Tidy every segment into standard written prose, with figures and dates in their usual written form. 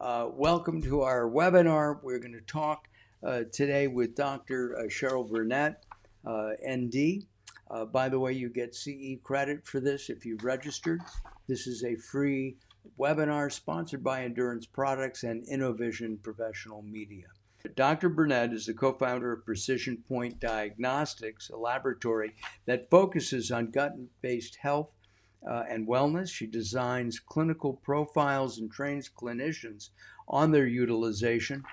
Welcome to our webinar. We're going to talk today with Dr. Cheryl Burdette, ND. By the way, you get CE credit for this if you've registered. This is a free webinar sponsored by Endurance Products and Innovision Professional Media. Dr. Burnett is the co-founder of Precision Point Diagnostics, a laboratory that focuses on gut-based health and wellness. She designs clinical profiles and trains clinicians on their utilization.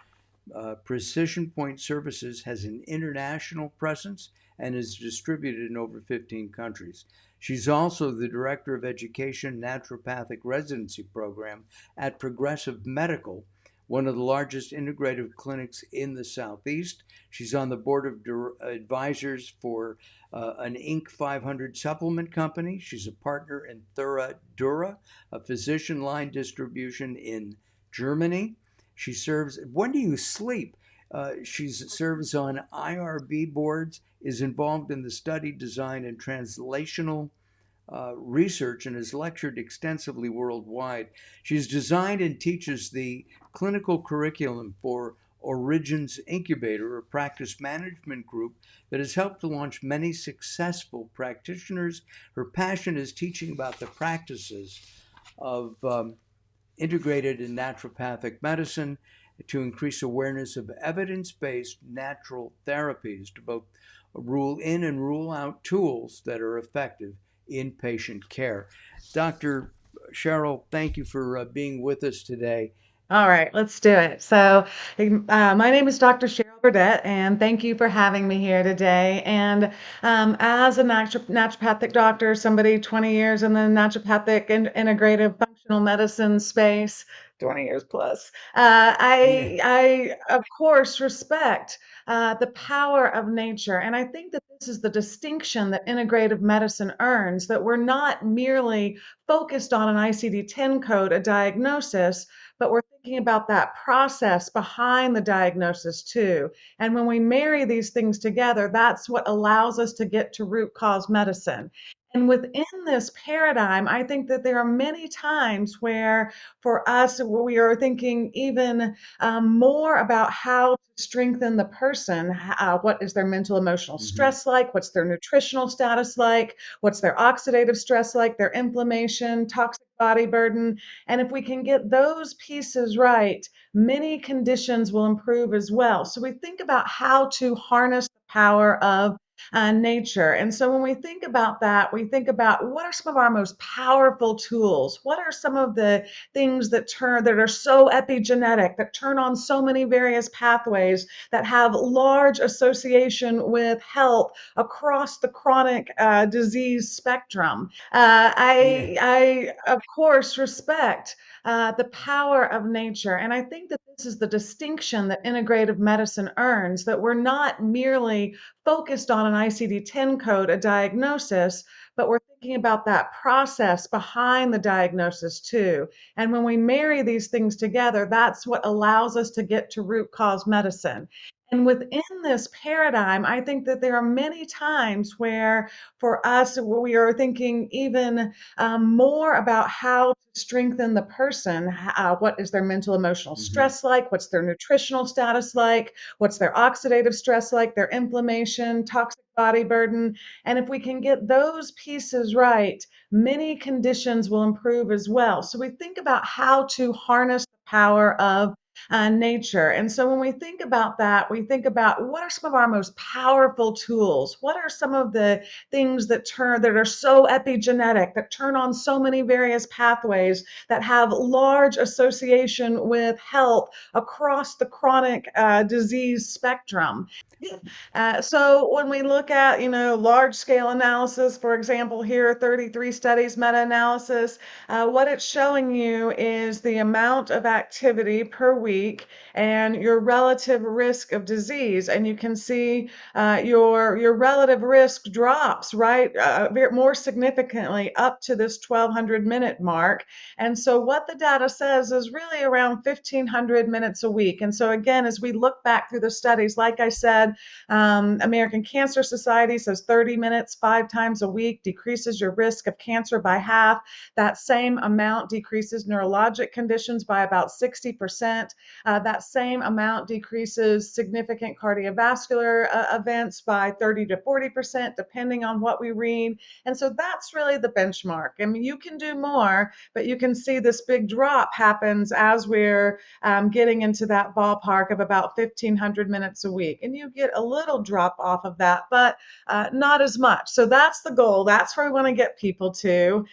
Precision Point Services has an international presence and is distributed in over 15 countries. She's also the Director of Education Naturopathic Residency Program at Progressive Medical, one of the largest integrative clinics in the Southeast. She's on the board of advisors for an Inc. 500 supplement company. She's a partner in Thura Dura, a physician line distribution in Germany. She serves, when do you sleep? She serves on IRB boards, is involved in the study, design, and translational research, and has lectured extensively worldwide. She's designed and teaches the clinical curriculum for Origins Incubator, a practice management group that has helped to launch many successful practitioners. Her passion is teaching about the practices of integrated and naturopathic medicine to increase awareness of evidence-based natural therapies, to both rule in and rule out tools that are effective in patient care. Dr. Cheryl, thank you for being with us today. All right, let's do it. So, my name is Dr. Cheryl Burdette, and thank you for having me here today. And as a naturopathic doctor, somebody 20 years in the naturopathic and integrative functional medicine space, 20 years plus, Yeah. I of course respect the power of nature. And I think that this is the distinction that integrative medicine earns, that we're not merely focused on an ICD-10 code, a diagnosis, but we're thinking about that process behind the diagnosis too. And when we marry these things together, that's what allows us to get to root cause medicine. And within this paradigm, I think that there are many times where, for us, we are thinking even more about how to strengthen the person. What is their mental, emotional Mm-hmm. stress like? What's their nutritional status like? What's their oxidative stress like? Their inflammation, toxic body burden. And if we can get those pieces right, many conditions will improve as well. So we think about how to harness the power of nature. And so when we think about that, we think about what are some of our most powerful tools? What are some of the things that are so epigenetic, that turn on so many various pathways, that have large association with health across the chronic disease spectrum? Yeah. I of course respect the power of nature, and I think that this is the distinction that integrative medicine earns, that we're not merely focused on an ICD-10 code, a diagnosis, but we're thinking about that process behind the diagnosis too. And when we marry these things together, that's what allows us to get to root cause medicine. And within this paradigm, I think that there are many times where, for us, we are thinking even more about how to strengthen the person. What is their mental, emotional Mm-hmm. stress like? What's their nutritional status like? What's their oxidative stress like? Their inflammation, toxic body burden. And if we can get those pieces right, many conditions will improve as well. So we think about how to harness the power of nature. And so when we think about that, we think about what are some of our most powerful tools? What are some of the things that are so epigenetic, that turn on so many various pathways, that have large association with health across the chronic disease spectrum? So when we look at, large scale analysis, for example, here, 33 studies, meta-analysis, what it's showing you is the amount of activity per week week and your relative risk of disease. And you can see your relative risk drops, right, more significantly up to this 1200-minute mark. And so what the data says is really around 1500 minutes a week. And so again, as we look back through the studies, like I said, American Cancer Society says 30 minutes 5 times a week decreases your risk of cancer by half. That same amount decreases neurologic conditions by about 60%. That same amount decreases significant cardiovascular events by 30 to 40%, depending on what we read. And so that's really the benchmark. I mean, you can do more, but you can see this big drop happens as we're getting into that ballpark of about 1500 minutes a week. And you get a little drop off of that, but not as much. So that's the goal. That's where we want to get people to.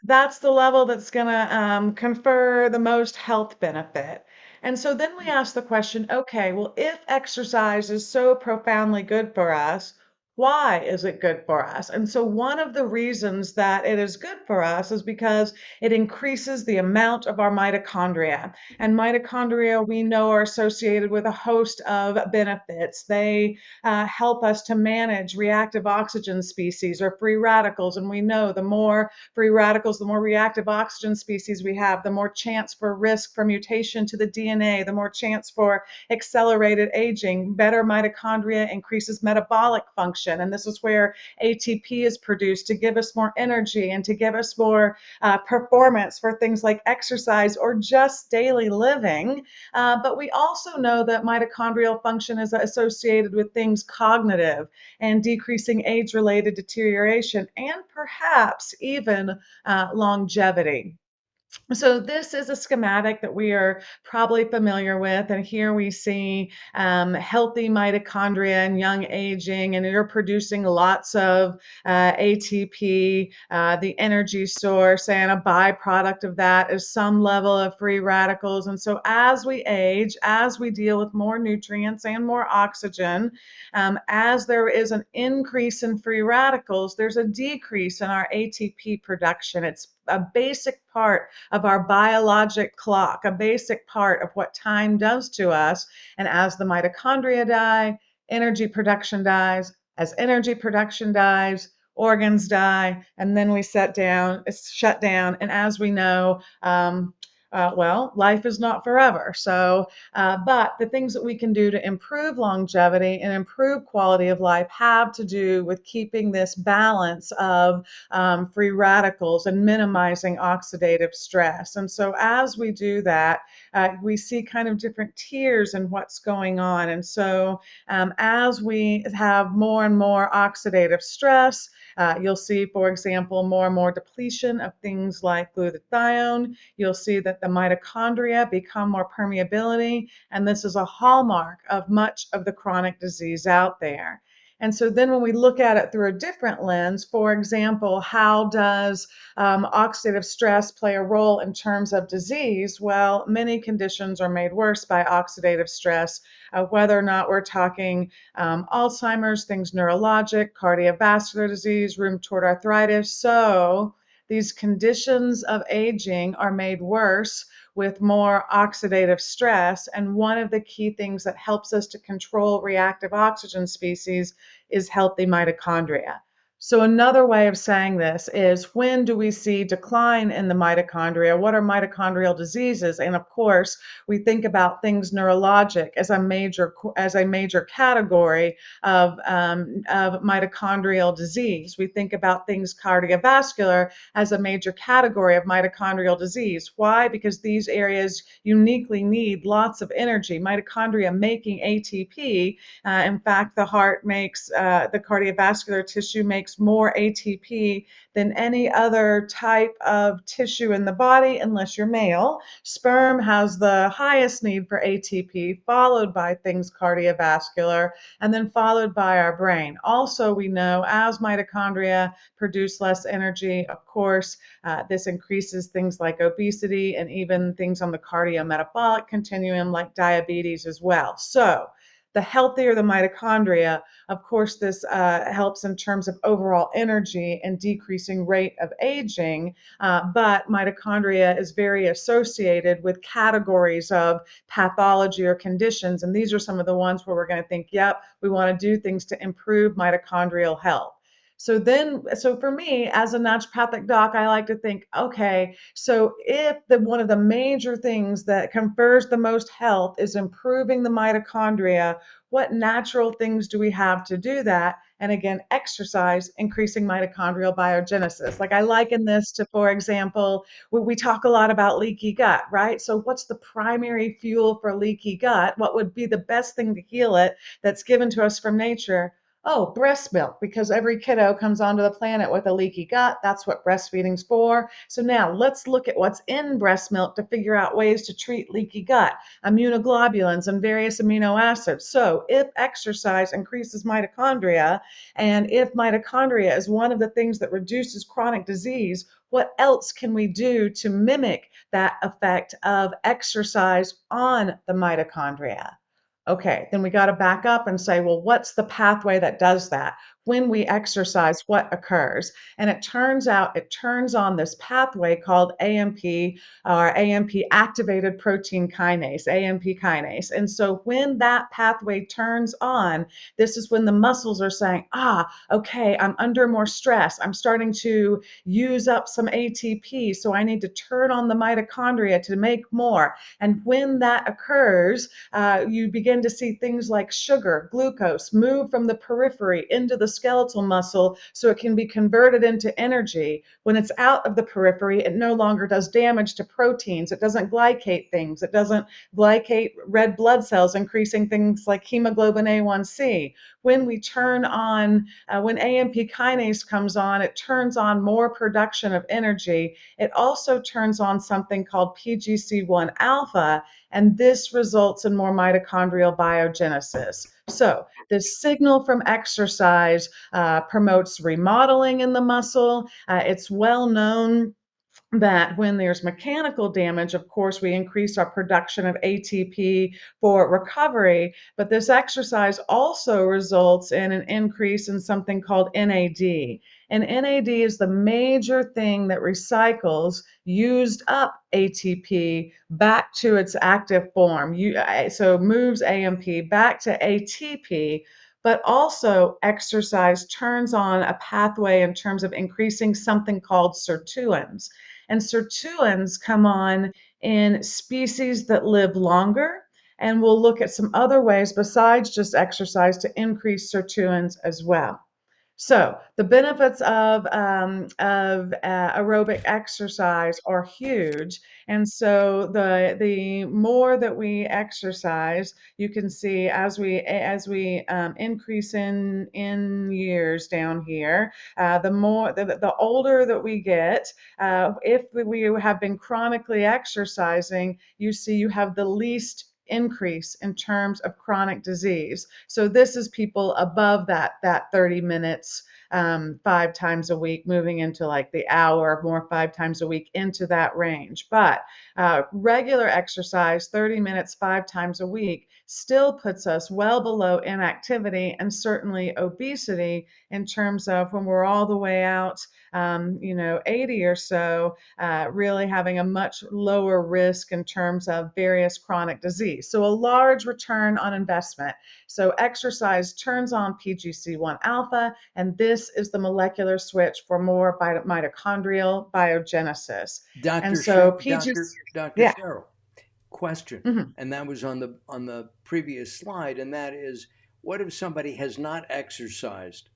That's the level that's going to confer the most health benefit. And so then we ask the question, okay, well, if exercise is so profoundly good for us, why is it good for us? And so one of the reasons that it is good for us is because it increases the amount of our mitochondria. And mitochondria, we know, are associated with a host of benefits. They help us to manage reactive oxygen species or free radicals. And we know the more free radicals, the more reactive oxygen species we have, the more chance for risk for mutation to the DNA, the more chance for accelerated aging. Better mitochondria increases metabolic function. And this is where ATP is produced to give us more energy and to give us more performance for things like exercise or just daily living. But we also know that mitochondrial function is associated with things cognitive and decreasing age-related deterioration and perhaps even longevity. So this is a schematic that we are probably familiar with, and here we see healthy mitochondria and young aging, and you're producing lots of ATP, the energy source, and a byproduct of that is some level of free radicals. And so as we age, as we deal with more nutrients and more oxygen, as there is an increase in free radicals, there's a decrease in our ATP production. It's a basic part of our biologic clock, a basic part of what time does to us. And as the mitochondria die, energy production dies. As energy production dies, organs die, and then we shut down. And as we know, well, life is not forever. So, but the things that we can do to improve longevity and improve quality of life have to do with keeping this balance of free radicals and minimizing oxidative stress. And so as we do that, we see kind of different tiers in what's going on. And so as we have more and more oxidative stress, you'll see, for example, more and more depletion of things like glutathione. You'll see that the mitochondria become more permeability, and this is a hallmark of much of the chronic disease out there. And so then when we look at it through a different lens, for example, how does oxidative stress play a role in terms of disease? Well, many conditions are made worse by oxidative stress, whether or not we're talking Alzheimer's, things neurologic, cardiovascular disease, rheumatoid arthritis. So these conditions of aging are made worse with more oxidative stress. And one of the key things that helps us to control reactive oxygen species is healthy mitochondria. So another way of saying this is, when do we see decline in the mitochondria? What are mitochondrial diseases? And of course, we think about things neurologic as a major category of mitochondrial disease. We think about things cardiovascular as a major category of mitochondrial disease. Why? Because these areas uniquely need lots of energy. Mitochondria making ATP. In fact, the heart makes, the cardiovascular tissue makes more ATP than any other type of tissue in the body, unless you're male. Sperm has the highest need for ATP, followed by things cardiovascular, and then followed by our brain. Also, we know as mitochondria produce less energy, of course, this increases things like obesity and even things on the cardiometabolic continuum like diabetes as well. So the healthier the mitochondria, of course, this helps in terms of overall energy and decreasing rate of aging. But mitochondria is very associated with categories of pathology or conditions. And these are some of the ones where we're going to think, yep, we want to do things to improve mitochondrial health. So for me, as a naturopathic doc, I like to think, okay, so if one of the major things that confers the most health is improving the mitochondria, what natural things do we have to do that? And again, exercise, increasing mitochondrial biogenesis. Like I liken this to, for example, we talk a lot about leaky gut, right? So what's the primary fuel for leaky gut? What would be the best thing to heal it that's given to us from nature? Oh, breast milk, because every kiddo comes onto the planet with a leaky gut. That's what breastfeeding's for. So now let's look at what's in breast milk to figure out ways to treat leaky gut, immunoglobulins, and various amino acids. So if exercise increases mitochondria, and if mitochondria is one of the things that reduces chronic disease, what else can we do to mimic that effect of exercise on the mitochondria? Okay, then we got to back up and say, well, what's the pathway that does that? When we exercise, what occurs? And it turns out it turns on this pathway called AMP or AMP activated protein kinase, AMP kinase. And so when that pathway turns on, this is when the muscles are saying, okay, I'm under more stress. I'm starting to use up some ATP, so I need to turn on the mitochondria to make more. And when that occurs, you begin to see things like sugar, glucose move from the periphery into the skeletal muscle so it can be converted into energy. When it's out of the periphery, it no longer does damage to proteins. It doesn't glycate things. It doesn't glycate red blood cells, increasing things like hemoglobin A1C. When we turn on, when AMP kinase comes on, it turns on more production of energy. It also turns on something called PGC1 alpha, and this results in more mitochondrial biogenesis. So the signal from exercise promotes remodeling in the muscle. It's well known that when there's mechanical damage, of course, we increase our production of ATP for recovery, but this exercise also results in an increase in something called NAD. And NAD is the major thing that recycles used up ATP back to its active form. So moves AMP back to ATP, but also exercise turns on a pathway in terms of increasing something called sirtuins. And sirtuins come on in species that live longer. And we'll look at some other ways besides just exercise to increase sirtuins as well. So the benefits of aerobic exercise are huge, and so the more that we exercise, you can see as we increase in years down here, the older that we get, if we have been chronically exercising, you see you have the least increase in terms of chronic disease. So this is people above that 30 minutes 5 times a week, moving into like the hour, more 5 times a week into that range. But regular exercise, 30 minutes 5 times a week, still puts us well below inactivity and certainly obesity in terms of when we're all the way out, 80 or so, really having a much lower risk in terms of various chronic disease. So a large return on investment. So exercise turns on PGC1 alpha, and this is the molecular switch for more mitochondrial biogenesis. And Dr. so Sher- PGC, Dr. yeah. Cheryl, question, Mhm. and that was on the previous slide, and that is, what if somebody has not exercised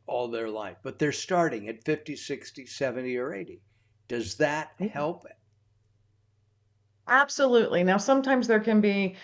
all their life, but they're starting at 50, 60, 70, or 80? Does that help? Absolutely. Now, sometimes there can be,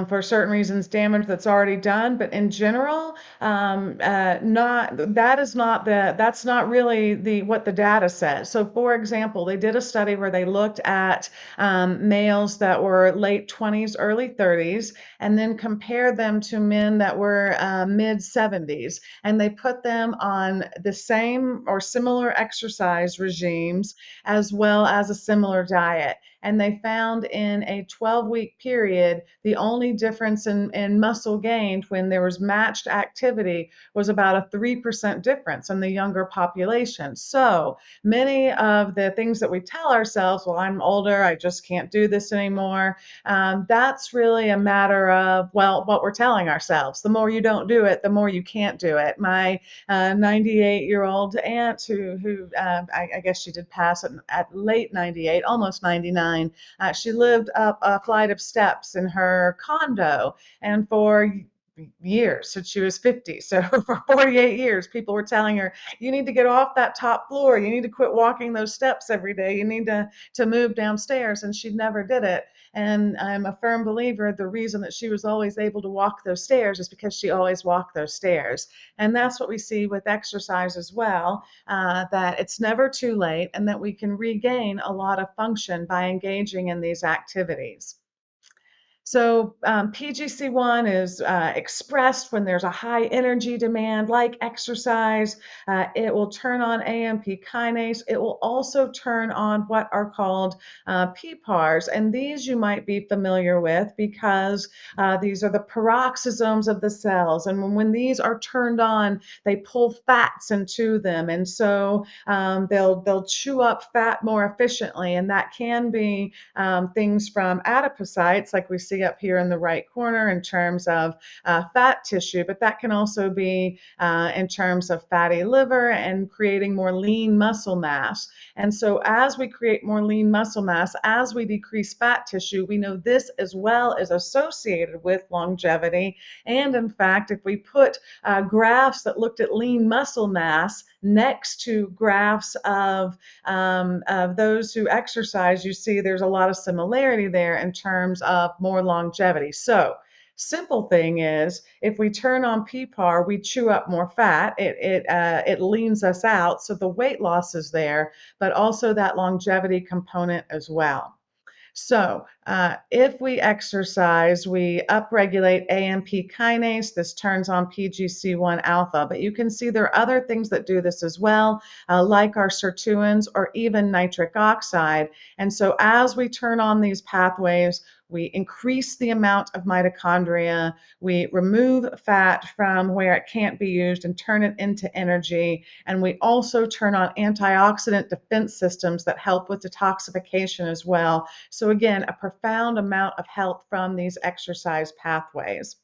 for certain reasons, damage that's already done, but in general, not that is not that's not really the what the data says. So, for example, they did a study where they looked at males that were late 20s, early 30s, and then compared them to men that were mid 70s, and they put them on the same or similar exercise regimes as well as a similar diet. And they found in a 12-week period, the only difference in muscle gained when there was matched activity was about a 3% difference in the younger population. So many of the things that we tell ourselves, well, I'm older, I just can't do this anymore, that's really a matter of, well, what we're telling ourselves. The more you don't do it, the more you can't do it. My 98-year-old aunt, who I guess she did pass at late 98, almost 99, she lived up a flight of steps in her condo, and for years since she was 50. So for 48 years, people were telling her, you need to get off that top floor. You need to quit walking those steps every day. You need to move downstairs. And she never did it. And I'm a firm believer the reason that she was always able to walk those stairs is because she always walked those stairs. And that's what we see with exercise as well, that it's never too late and that we can regain a lot of function by engaging in these activities. So PGC1 is expressed when there's a high energy demand, like exercise. It will turn on AMP kinase. It will also turn on what are called PPARs, and these you might be familiar with because these are the peroxisms of the cells, and when these are turned on, they pull fats into them, and so they'll chew up fat more efficiently, and that can be things from adipocytes, like we see up here in the right corner in terms of fat tissue, but that can also be in terms of fatty liver and creating more lean muscle mass. And so as we create more lean muscle mass, as we decrease fat tissue, we know this as well is associated with longevity. And in fact, if we put graphs that looked at lean muscle mass next to graphs of those who exercise, you see there's a lot of similarity there in terms of more longevity. So simple thing is, if we turn on PPAR, we chew up more fat. It leans us out, so the weight loss is there, but also that longevity component as well. So if we exercise, we upregulate AMP kinase. This turns on PGC1 alpha, but you can see there are other things that do this as well, like our sirtuins or even nitric oxide. And so as we turn on these pathways, we increase the amount of mitochondria, we remove fat from where it can't be used and turn it into energy, and we also turn on antioxidant defense systems that help with detoxification as well. So again, a profound amount of help from these exercise pathways.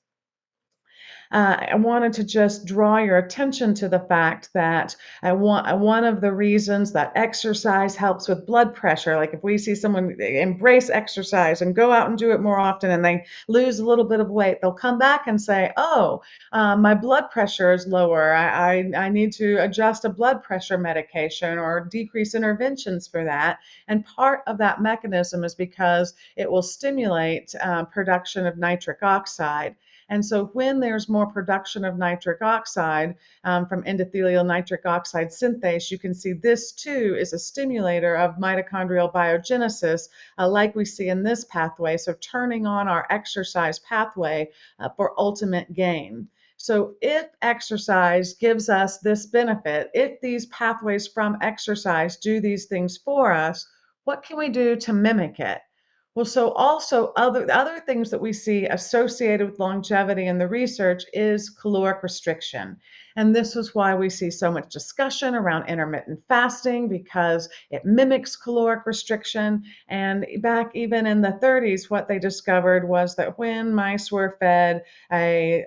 I wanted to just draw your attention to the fact that one of the reasons that exercise helps with blood pressure, like if we see someone embrace exercise and go out and do it more often and they lose a little bit of weight, they'll come back and say, oh, my blood pressure is lower. I need to adjust a blood pressure medication or decrease interventions for that. And part of that mechanism is because it will stimulate production of nitric oxide. And so when there's more production of nitric oxide from endothelial nitric oxide synthase, you can see this too is a stimulator of mitochondrial biogenesis, like we see in this pathway. So turning on our exercise pathway for ultimate gain. So if exercise gives us this benefit, if these pathways from exercise do these things for us, what can we do to mimic it? Well, so also other things that we see associated with longevity in the research is caloric restriction. And this is why we see so much discussion around intermittent fasting, because it mimics caloric restriction. And back even in the 30s, what they discovered was that when mice were fed when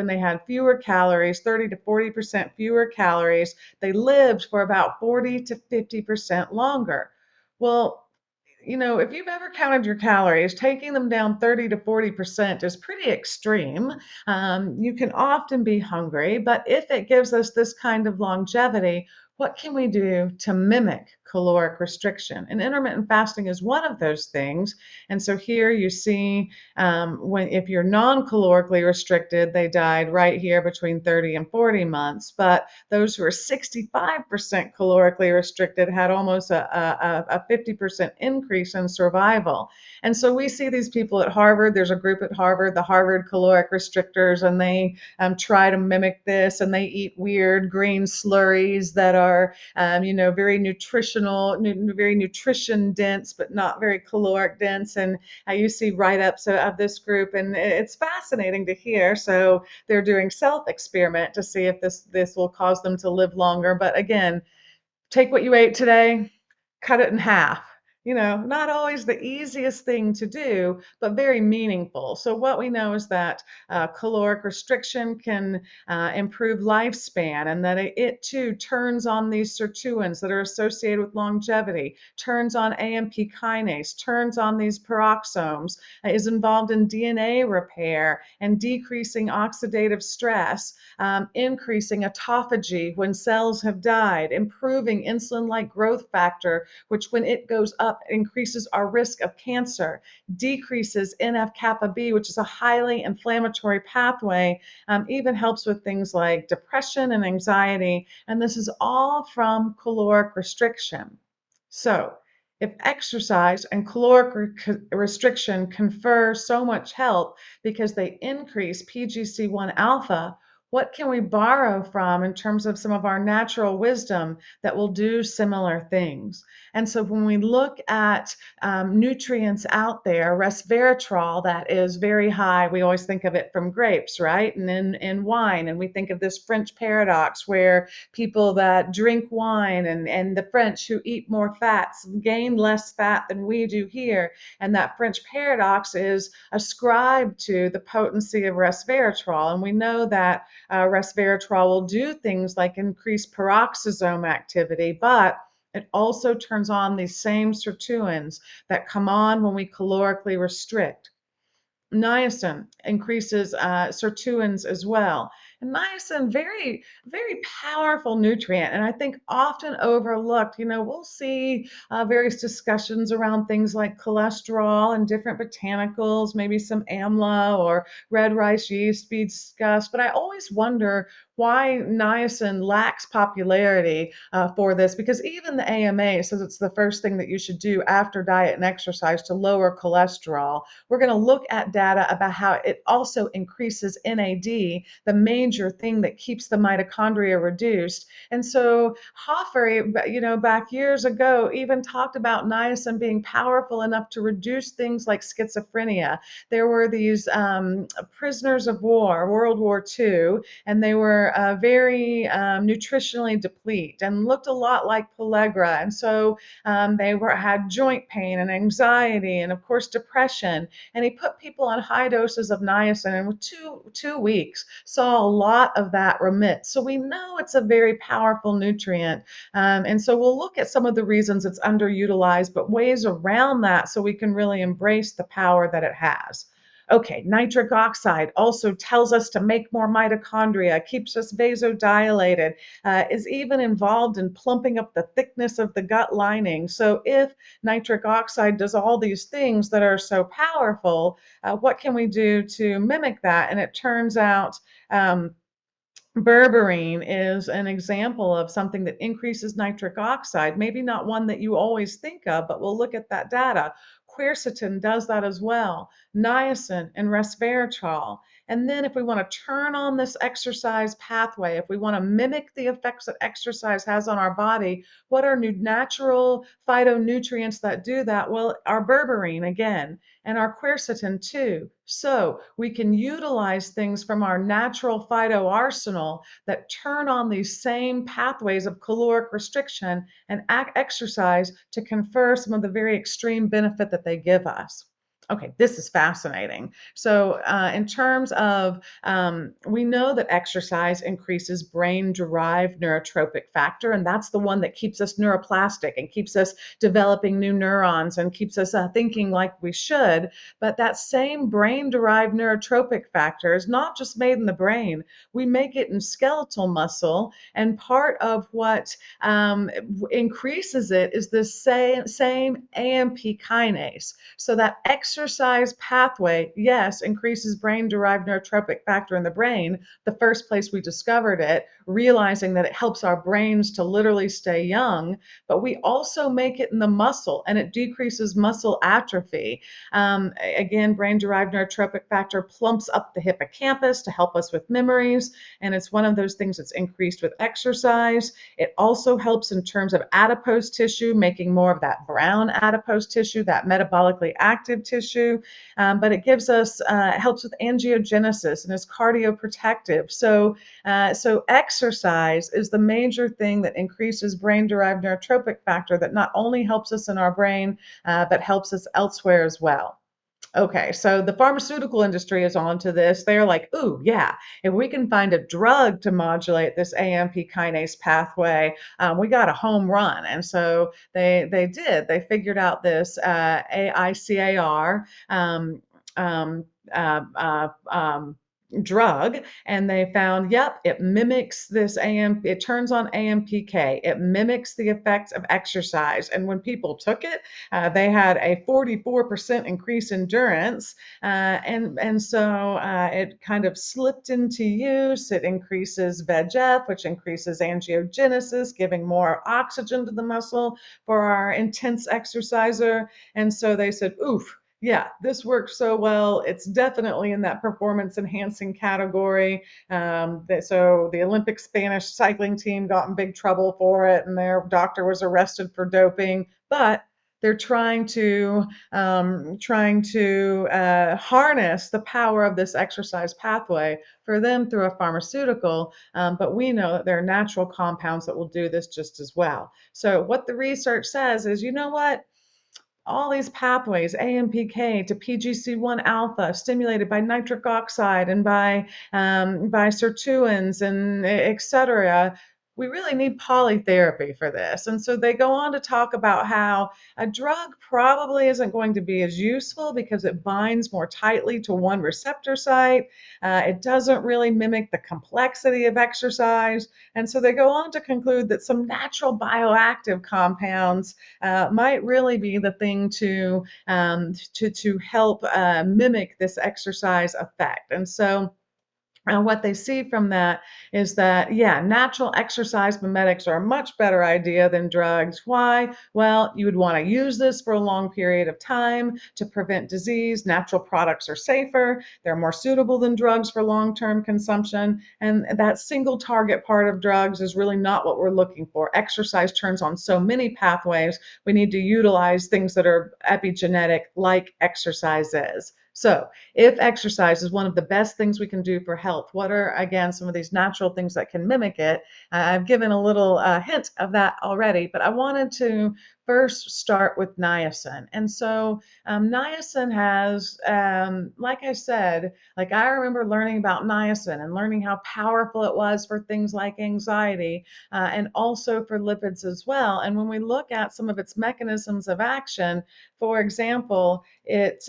they had fewer calories, 30 to 40% fewer calories, they lived for about 40 to 50% longer. Well, if you've ever counted your calories, taking them down 30 to 40% is pretty extreme. You can often be hungry, but if it gives us this kind of longevity, what can we do to mimic caloric restriction? And intermittent fasting is one of those things. And so here you see if you're non-calorically restricted, they died right here between 30 and 40 months. But those who are 65% calorically restricted had almost a 50% increase in survival. And so we see these people at Harvard. There's a group at Harvard, the Harvard caloric restrictors, and they try to mimic this, and they eat weird green slurries that are, very nutritional, very nutrition dense, but not very caloric dense. And you see write-ups of this group, and it's fascinating to hear. So they're doing self-experiment to see if this will cause them to live longer. But again, take what you ate today, cut it in half. Not always the easiest thing to do, but very meaningful. So, what we know is that caloric restriction can improve lifespan, and that it too turns on these sirtuins that are associated with longevity, turns on AMP kinase, turns on these peroxisomes, is involved in DNA repair and decreasing oxidative stress, increasing autophagy when cells have died, improving insulin-like growth factor, which when it goes up increases our risk of cancer, decreases NF-kappa B, which is a highly inflammatory pathway, even helps with things like depression and anxiety, and this is all from caloric restriction. So, if exercise and caloric restriction confer so much help because they increase PGC1 alpha, what can we borrow from in terms of some of our natural wisdom that will do similar things? And so when we look at nutrients out there, resveratrol, that is very high, we always think of it from grapes, right? And in wine, and we think of this French paradox where people that drink wine and the French who eat more fats gain less fat than we do here. And that French paradox is ascribed to the potency of resveratrol. And we know that resveratrol will do things like increase peroxisome activity, but it also turns on these same sirtuins that come on when we calorically restrict. Niacin increases sirtuins as well. And niacin, very, very powerful nutrient, and I think often overlooked. We'll see various discussions around things like cholesterol and different botanicals, maybe some amla or red rice yeast be discussed, but I always wonder why niacin lacks popularity for this, because even the AMA says it's the first thing that you should do after diet and exercise to lower cholesterol. We're going to look at data about how it also increases NAD, the major thing that keeps the mitochondria reduced. And so Hoffer, back years ago, even talked about niacin being powerful enough to reduce things like schizophrenia. There were these prisoners of war, World War II, and they were very nutritionally depleted and looked a lot like pellagra. And so they had joint pain and anxiety and, of course, depression. And he put people on high doses of niacin, and with two weeks saw a lot of that remit. So we know it's a very powerful nutrient. And so we'll look at some of the reasons it's underutilized, but ways around that so we can really embrace the power that it has. Okay, nitric oxide also tells us to make more mitochondria, keeps us vasodilated, is even involved in plumping up the thickness of the gut lining. So if nitric oxide does all these things that are so powerful, what can we do to mimic that? And it turns out berberine is an example of something that increases nitric oxide, maybe not one that you always think of, but we'll look at that data. Quercetin does that as well, niacin and resveratrol. And then if we want to turn on this exercise pathway, if we want to mimic the effects that exercise has on our body, what are natural phytonutrients that do that? Well, our berberine again, and our quercetin too. So we can utilize things from our natural phytoarsenal that turn on these same pathways of caloric restriction and exercise to confer some of the very extreme benefit that they give us. Okay, this is fascinating. So in terms of, we know that exercise increases brain-derived neurotropic factor, and that's the one that keeps us neuroplastic and keeps us developing new neurons and keeps us thinking like we should. But that same brain-derived neurotropic factor is not just made in the brain. We make it in skeletal muscle, and part of what increases it is the same AMP kinase. So that exercise exercise pathway, yes, increases brain-derived neurotropic factor in the brain, the first place we discovered it, realizing that it helps our brains to literally stay young, but we also make it in the muscle and it decreases muscle atrophy. Again, brain-derived neurotropic factor plumps up the hippocampus to help us with memories, and it's one of those things that's increased with exercise. It also helps in terms of adipose tissue, making more of that brown adipose tissue, that metabolically active tissue. But it gives us, it helps with angiogenesis and is cardioprotective. So exercise is the major thing that increases brain-derived neurotropic factor that not only helps us in our brain, but helps us elsewhere as well. Okay, so the pharmaceutical industry is onto this. They're like, ooh, yeah, if we can find a drug to modulate this AMP kinase pathway, we got a home run. And so they did. They figured out this AICAR um, uh, uh, um, drug, and they found, yep, it mimics this it turns on AMPK. It mimics the effects of exercise. And when people took it, they had a 44% increase in endurance, and so it kind of slipped into use. It increases VEGF, which increases angiogenesis, giving more oxygen to the muscle for our intense exerciser. And so they said, oof, yeah, this works so well. It's definitely in that performance enhancing category. So the Olympic Spanish cycling team got in big trouble for it, and their doctor was arrested for doping. But they're trying to harness the power of this exercise pathway for them through a pharmaceutical. But we know that there are natural compounds that will do this just as well. So what the research says is, you know what? All these pathways, AMPK to PGC1 alpha, stimulated by nitric oxide and by sirtuins and et cetera. We really need polytherapy for this. And so they go on to talk about how a drug probably isn't going to be as useful because it binds more tightly to one receptor site. It doesn't really mimic the complexity of exercise. And so they go on to conclude that some natural bioactive compounds might really be the thing to help mimic this exercise effect. And so what they see from that is that, yeah, natural exercise mimetics are a much better idea than drugs. Why? Well, you would want to use this for a long period of time to prevent disease. Natural products are safer. They're more suitable than drugs for long-term consumption. And that single target part of drugs is really not what we're looking for. Exercise turns on so many pathways. We need to utilize things that are epigenetic, like exercise is. So if exercise is one of the best things we can do for health, what are, again, some of these natural things that can mimic it? I've given a little hint of that already, but I wanted to first start with niacin. And so niacin has, like I said, like I remember learning about niacin and learning how powerful it was for things like anxiety and also for lipids as well. And when we look at some of its mechanisms of action, for example, it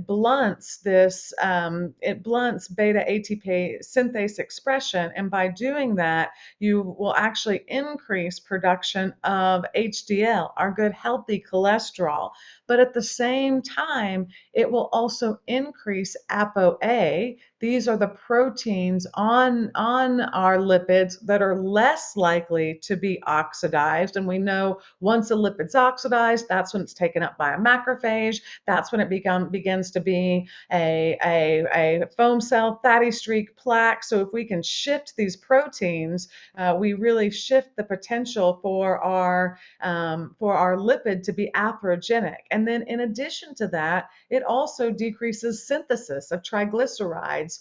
blunts beta ATP synthase expression, and by doing that, you will actually increase production of HDL, our good healthy cholesterol. But at the same time, it will also increase ApoA. These are the proteins on our lipids that are less likely to be oxidized. And we know once a lipid's oxidized, that's when it's taken up by a macrophage. That's when it begins to be a foam cell, fatty streak, plaque. So if we can shift these proteins, we really shift the potential for our lipid to be atherogenic. And then in addition to that, it also decreases synthesis of triglycerides.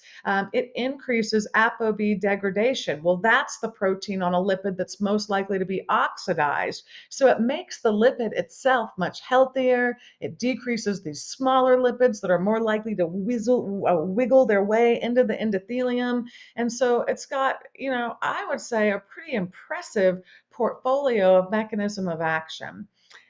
It increases ApoB degradation. Well, that's the protein on a lipid that's most likely to be oxidized. So it makes the lipid itself much healthier. It decreases these smaller lipids that are more likely to wiggle their way into the endothelium. And so it's got, I would say a pretty impressive portfolio of mechanism of action.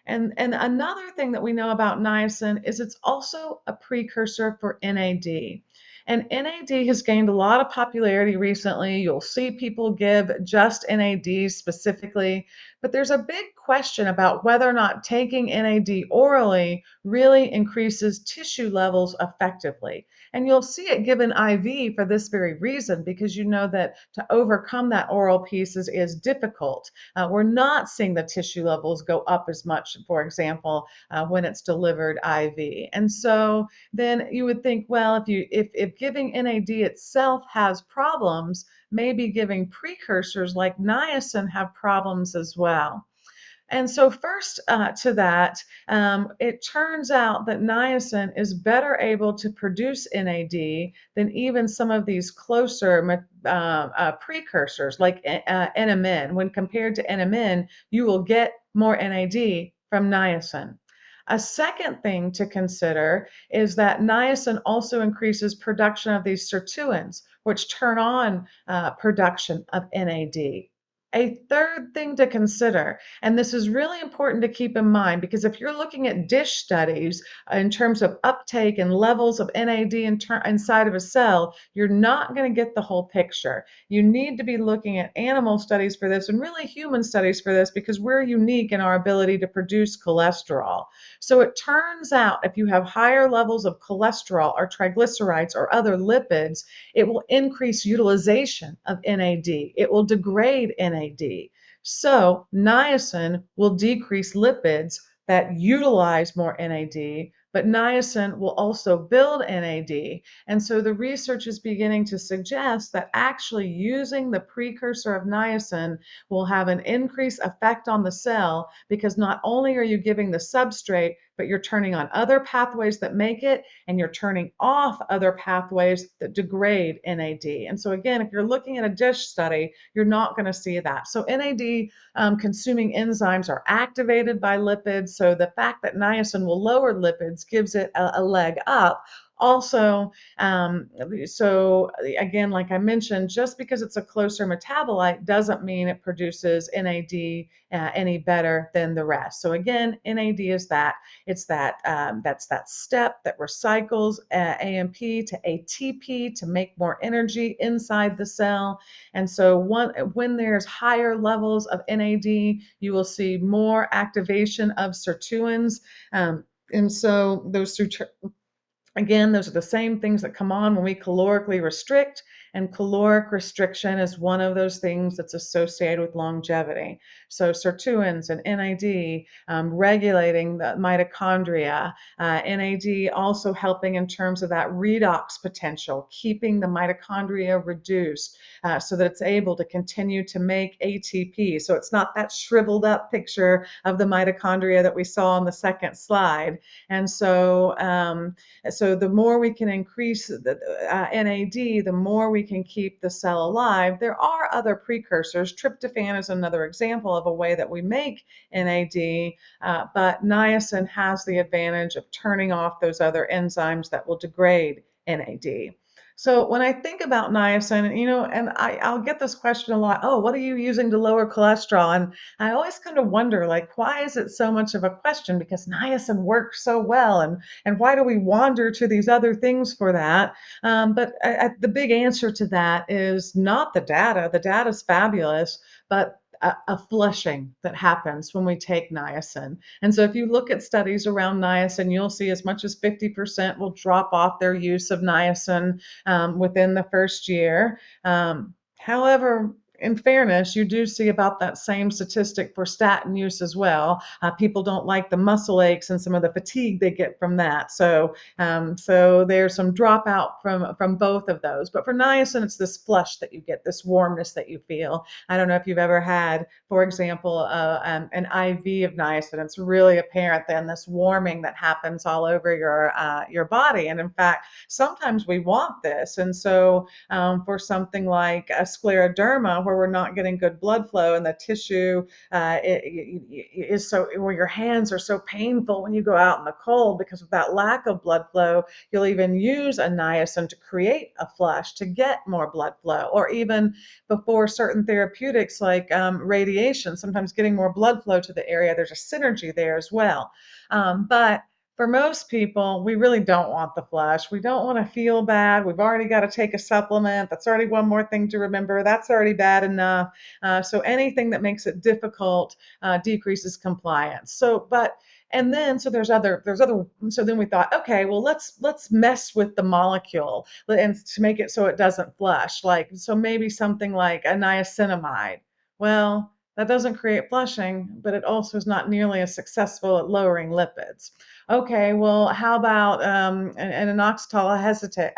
And another thing that we know about niacin is it's also a precursor for NAD. And NAD has gained a lot of popularity recently. You'll see people give just NAD specifically, But there's a big question about whether or not taking NAD orally really increases tissue levels effectively. And you'll see it given IV for this very reason, because you know that to overcome that oral piece is difficult. We're not seeing the tissue levels go up as much, for example, when it's delivered IV. And so then you would think, well, if giving NAD itself has problems, maybe giving precursors like niacin have problems as well. And so, first to that, it turns out that niacin is better able to produce NAD than even some of these closer precursors like NMN. When compared to NMN, you will get more NAD from niacin. A second thing to consider is that niacin also increases production of these sirtuins, which turn on production of NAD. A third thing to consider, and this is really important to keep in mind, because if you're looking at dish studies in terms of uptake and levels of NAD inside of a cell, you're not going to get the whole picture. You need to be looking at animal studies for this and really human studies for this, because we're unique in our ability to produce cholesterol. So it turns out if you have higher levels of cholesterol or triglycerides or other lipids, it will increase utilization of NAD. It will degrade NAD. So niacin will decrease lipids that utilize more NAD, but niacin will also build NAD. And so the research is beginning to suggest that actually using the precursor of niacin will have an increased effect on the cell, because not only are you giving the substrate, but you're turning on other pathways that make it, and you're turning off other pathways that degrade NAD. And so again, if you're looking at a dish study, you're not going to see that. So NAD consuming enzymes are activated by lipids. So the fact that niacin will lower lipids gives it a leg up. Also, so again, like I mentioned, just because it's a closer metabolite doesn't mean it produces NAD any better than the rest. So again, NAD is that. It's that's that step that recycles AMP to ATP to make more energy inside the cell. And so when there's higher levels of NAD, you will see more activation of sirtuins. And so again, those are the same things that come on when we calorically restrict, and caloric restriction is one of those things that's associated with longevity. So sirtuins and NAD regulating the mitochondria, NAD also helping in terms of that redox potential, keeping the mitochondria reduced so that it's able to continue to make ATP. So it's not that shriveled up picture of the mitochondria that we saw on the second slide. And so the more we can increase the NAD, the more we can keep the cell alive. There are other precursors. Tryptophan is another example of a way that we make NAD, but niacin has the advantage of turning off those other enzymes that will degrade NAD. So when I think about niacin, and I'll get this question a lot, oh, what are you using to lower cholesterol? And I always kind of wonder, like, why is it so much of a question? Because niacin works so well, and why do we wander to these other things for that? But the big answer to that is not the data. The data is fabulous, but a flushing that happens when we take niacin. And so if you look at studies around niacin, you'll see as much as 50% will drop off their use of niacin within the first year. However, in fairness, you do see about that same statistic for statin use as well. People don't like the muscle aches and some of the fatigue they get from that. So there's some dropout from both of those. But for niacin, it's this flush that you get, this warmness that you feel. I don't know if you've ever had, for example, an IV of niacin. It's really apparent then this warming that happens all over your body. And in fact, sometimes we want this. And so for something like a scleroderma, where we're not getting good blood flow and the tissue is so, where your hands are so painful when you go out in the cold because of that lack of blood flow, you'll even use a niacin to create a flush to get more blood flow. Or even before certain therapeutics like radiation, sometimes getting more blood flow to the area, there's a synergy there as well. But For most people, we really don't want the flush. We don't want to feel bad. We've already got to take a supplement. That's already one more thing to remember. That's already bad enough. So anything that makes it difficult decreases compliance. And then so then we thought, okay, well, let's mess with the molecule and to make it so it doesn't flush. Like, so maybe something like a niacinamide. Well, that doesn't create flushing, but it also is not nearly as successful at lowering lipids. Okay, well, how about an inositol hesitate,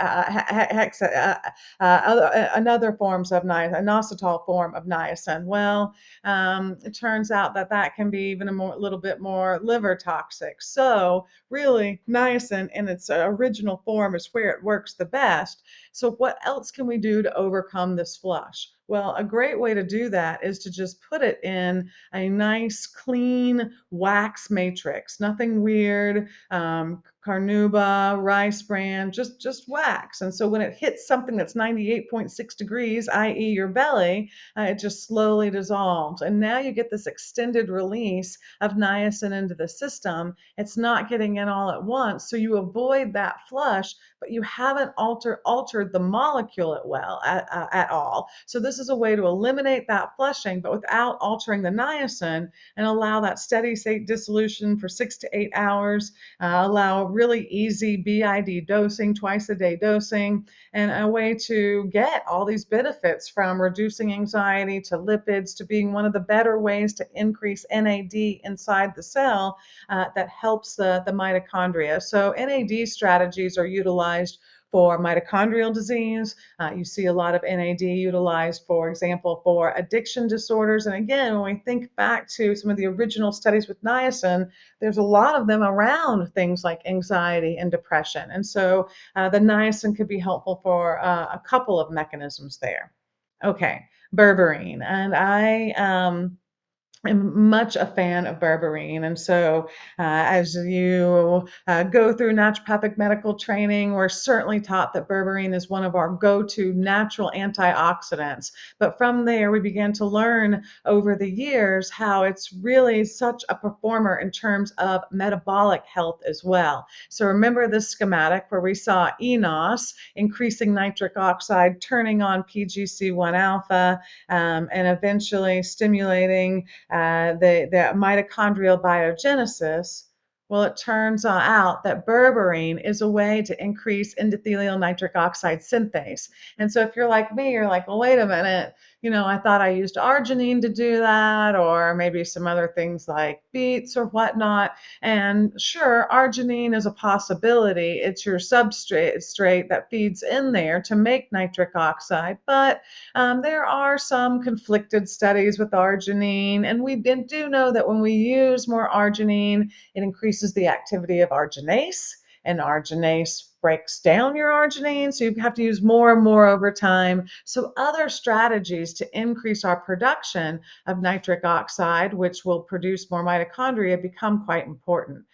another forms of niacin, inositol form of niacin? Well, it turns out that that can be even little bit more liver toxic. So really, niacin in its original form is where it works the best. So what else can we do to overcome this flush? Well, a great way to do that is to just put it in a nice, clean wax matrix. Nothing weird. Carnauba, rice bran, just wax. And so when it hits something that's 98.6 degrees, i.e. your belly, it just slowly dissolves. And now you get this extended release of niacin into the system. It's not getting in all at once, so you avoid that flush, but you haven't altered the molecule at all. So this is a way to eliminate that flushing, but without altering the niacin, and allow that steady state dissolution for 6 to 8 hours, allow really easy BID dosing, twice a day dosing, and a way to get all these benefits from reducing anxiety to lipids to being one of the better ways to increase NAD inside the cell that helps the mitochondria. So NAD strategies are utilized for mitochondrial disease. You see a lot of NAD utilized, for example, for addiction disorders. And again, when we think back to some of the original studies with niacin, there's a lot of them around things like anxiety and depression. And so the niacin could be helpful for a couple of mechanisms there. Okay, berberine. And I'm much a fan of berberine. And so, as you go through naturopathic medical training, we're certainly taught that berberine is one of our go to natural antioxidants. But from there, we began to learn over the years how it's really such a performer in terms of metabolic health as well. So, remember this schematic where we saw enos increasing nitric oxide, turning on PGC1 alpha, and eventually stimulating the mitochondrial biogenesis. Well, it turns out that berberine is a way to increase endothelial nitric oxide synthase. And so if you're like me, you're like, well, wait a minute, I thought I used arginine to do that, or maybe some other things like beets or whatnot. And sure, arginine is a possibility. It's your substrate that feeds in there to make nitric oxide. But there are some conflicted studies with arginine, and we do know that when we use more arginine, it increases the activity of arginase, and arginase breaks down your arginine, so you have to use more and more over time. So other strategies to increase our production of nitric oxide, which will produce more mitochondria, become quite important.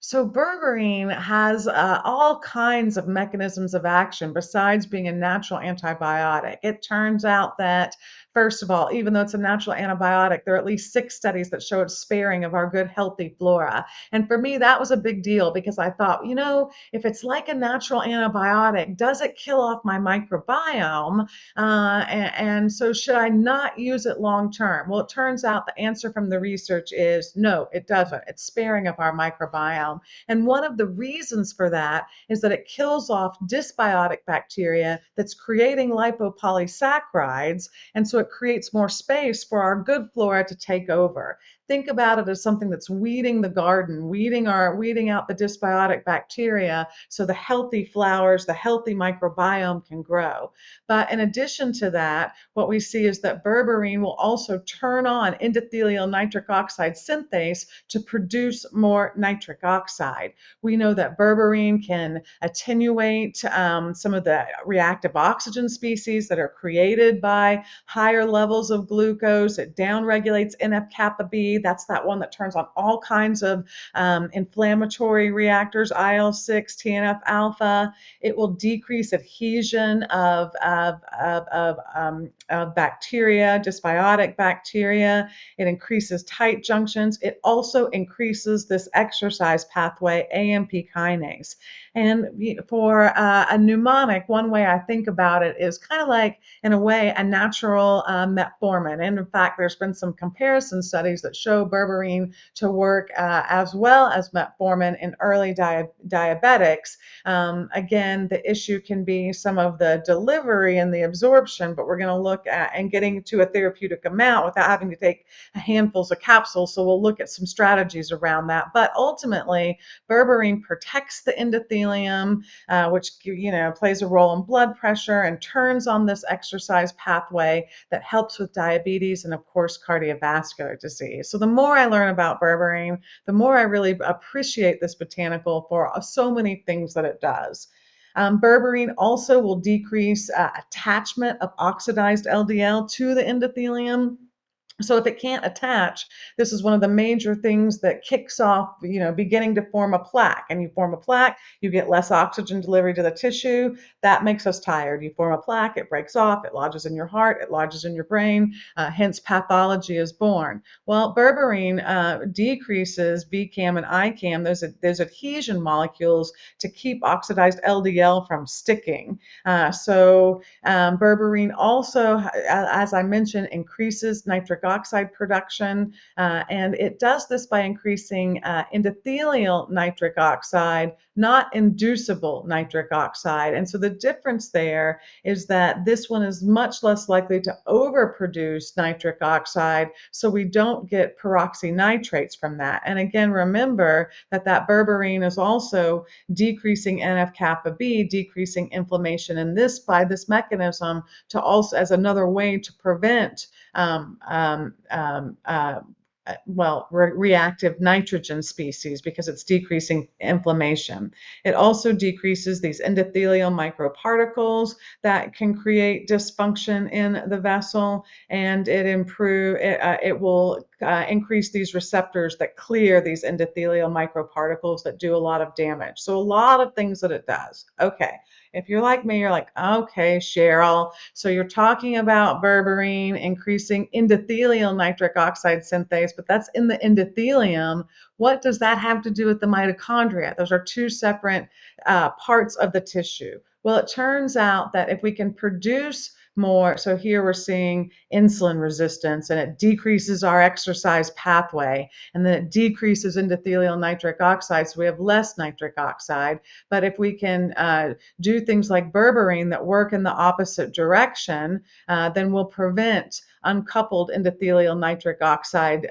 So berberine has all kinds of mechanisms of action besides being a natural antibiotic. It turns out that, first of all, even though it's a natural antibiotic, there are at least 6 studies that show it's sparing of our good, healthy flora. And for me, that was a big deal because I thought, if it's like a natural antibiotic, does it kill off my microbiome? And so should I not use it long term? Well, it turns out the answer from the research is no, it doesn't. It's sparing of our microbiome. And one of the reasons for that is that it kills off dysbiotic bacteria that's creating lipopolysaccharides. And so it creates more space for our good flora to take over. Think about it as something that's weeding the garden, weeding out the dysbiotic bacteria so the healthy flowers, the healthy microbiome can grow. But in addition to that, what we see is that berberine will also turn on endothelial nitric oxide synthase to produce more nitric oxide. We know that berberine can attenuate some of the reactive oxygen species that are created by higher levels of glucose. It downregulates NF-kappa B, That's that one that turns on all kinds of inflammatory reactors, IL-6, TNF alpha. It will decrease adhesion of bacteria, dysbiotic bacteria. It increases tight junctions. It also increases this exercise pathway, AMP kinase. And for a mnemonic, one way I think about it is kind of like, in a way, a natural metformin. And in fact, there's been some comparison studies that show berberine to work as well as metformin in early diabetics. Again, the issue can be some of the delivery and the absorption, but we're going to look at and getting to a therapeutic amount without having to take handfuls of capsules. So we'll look at some strategies around that. But ultimately, berberine protects the endothelium, which plays a role in blood pressure and turns on this exercise pathway that helps with diabetes and, of course, cardiovascular disease. So the more I learn about berberine, the more I really appreciate this botanical for so many things that it does. Berberine also will decrease attachment of oxidized LDL to the endothelium. So if it can't attach, this is one of the major things that kicks off, beginning to form a plaque. And you form a plaque, you get less oxygen delivery to the tissue. That makes us tired. You form a plaque, it breaks off, it lodges in your heart, it lodges in your brain, hence pathology is born. Well, berberine decreases BCAM and ICAM, those adhesion molecules, to keep oxidized LDL from sticking. Berberine also, as I mentioned, increases nitric oxide production, and it does this by increasing endothelial nitric oxide, not inducible nitric oxide. And so the difference there is that this one is much less likely to overproduce nitric oxide, so we don't get peroxynitrates from that. And again, remember that berberine is also decreasing NF-kappa B, decreasing inflammation in this by this mechanism, to also as another way to prevent reactive nitrogen species, because it's decreasing inflammation. It also decreases these endothelial microparticles that can create dysfunction in the vessel, and it will increase these receptors that clear these endothelial microparticles that do a lot of damage. So a lot of things that it does. Okay. If you're like me, you're like, okay, Cheryl, so you're talking about berberine increasing endothelial nitric oxide synthase, but that's in the endothelium. What does that have to do with the mitochondria? Those are two separate parts of the tissue. Well, it turns out that if we can produce more, so here we're seeing insulin resistance, and it decreases our exercise pathway, and then it decreases endothelial nitric oxide, so we have less nitric oxide. But if we can do things like berberine that work in the opposite direction, then we'll prevent uncoupled endothelial nitric oxide.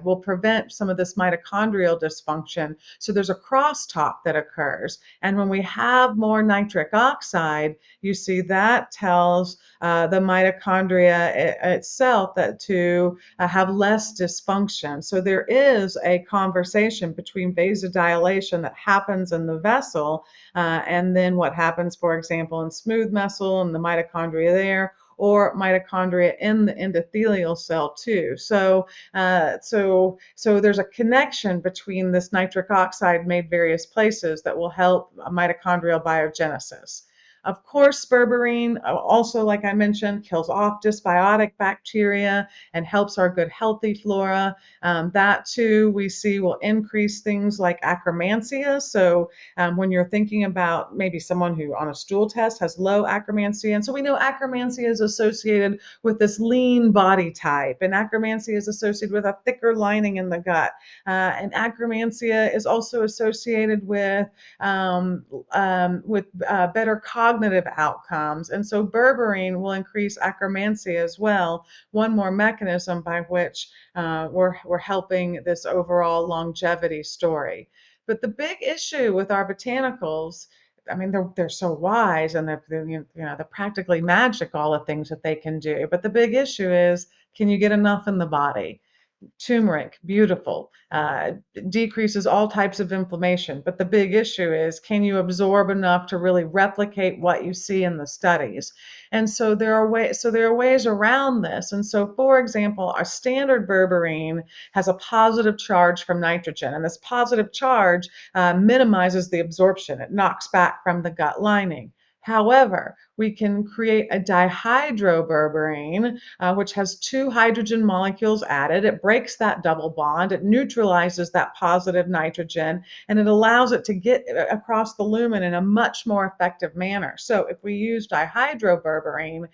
Will prevent some of this mitochondrial dysfunction. So there's a crosstalk that occurs. And when we have more nitric oxide, you see that tells the mitochondria itself that to have less dysfunction. So there is a conversation between vasodilation that happens in the vessel and then what happens, for example, in smooth muscle and the mitochondria there, or mitochondria in the endothelial cell too. So there's a connection between this nitric oxide made various places that will help mitochondrial biogenesis. Of course, berberine also, like I mentioned, kills off dysbiotic bacteria and helps our good healthy flora. That too, we see will increase things like akkermansia. So when you're thinking about maybe someone who on a stool test has low akkermansia, and so we know akkermansia is associated with this lean body type, and akkermansia is associated with a thicker lining in the gut, and akkermansia is also associated with better cognitive outcomes. And so berberine will increase akkermansia as well, one more mechanism by which we're helping this overall longevity story. But the big issue with our botanicals, I mean, they're so wise, and they're practically magic, all the things that they can do. But the big issue is, can you get enough in the body? Turmeric, beautiful, decreases all types of inflammation. But the big issue is, can you absorb enough to really replicate what you see in the studies? And so there are ways around this. And so, for example, our standard berberine has a positive charge from nitrogen, and this positive charge minimizes the absorption. It knocks back from the gut lining. However, we can create a dihydroberberine, which has two hydrogen molecules added. It breaks that double bond, it neutralizes that positive nitrogen, and it allows it to get across the lumen in a much more effective manner. So if we use dihydroberberine,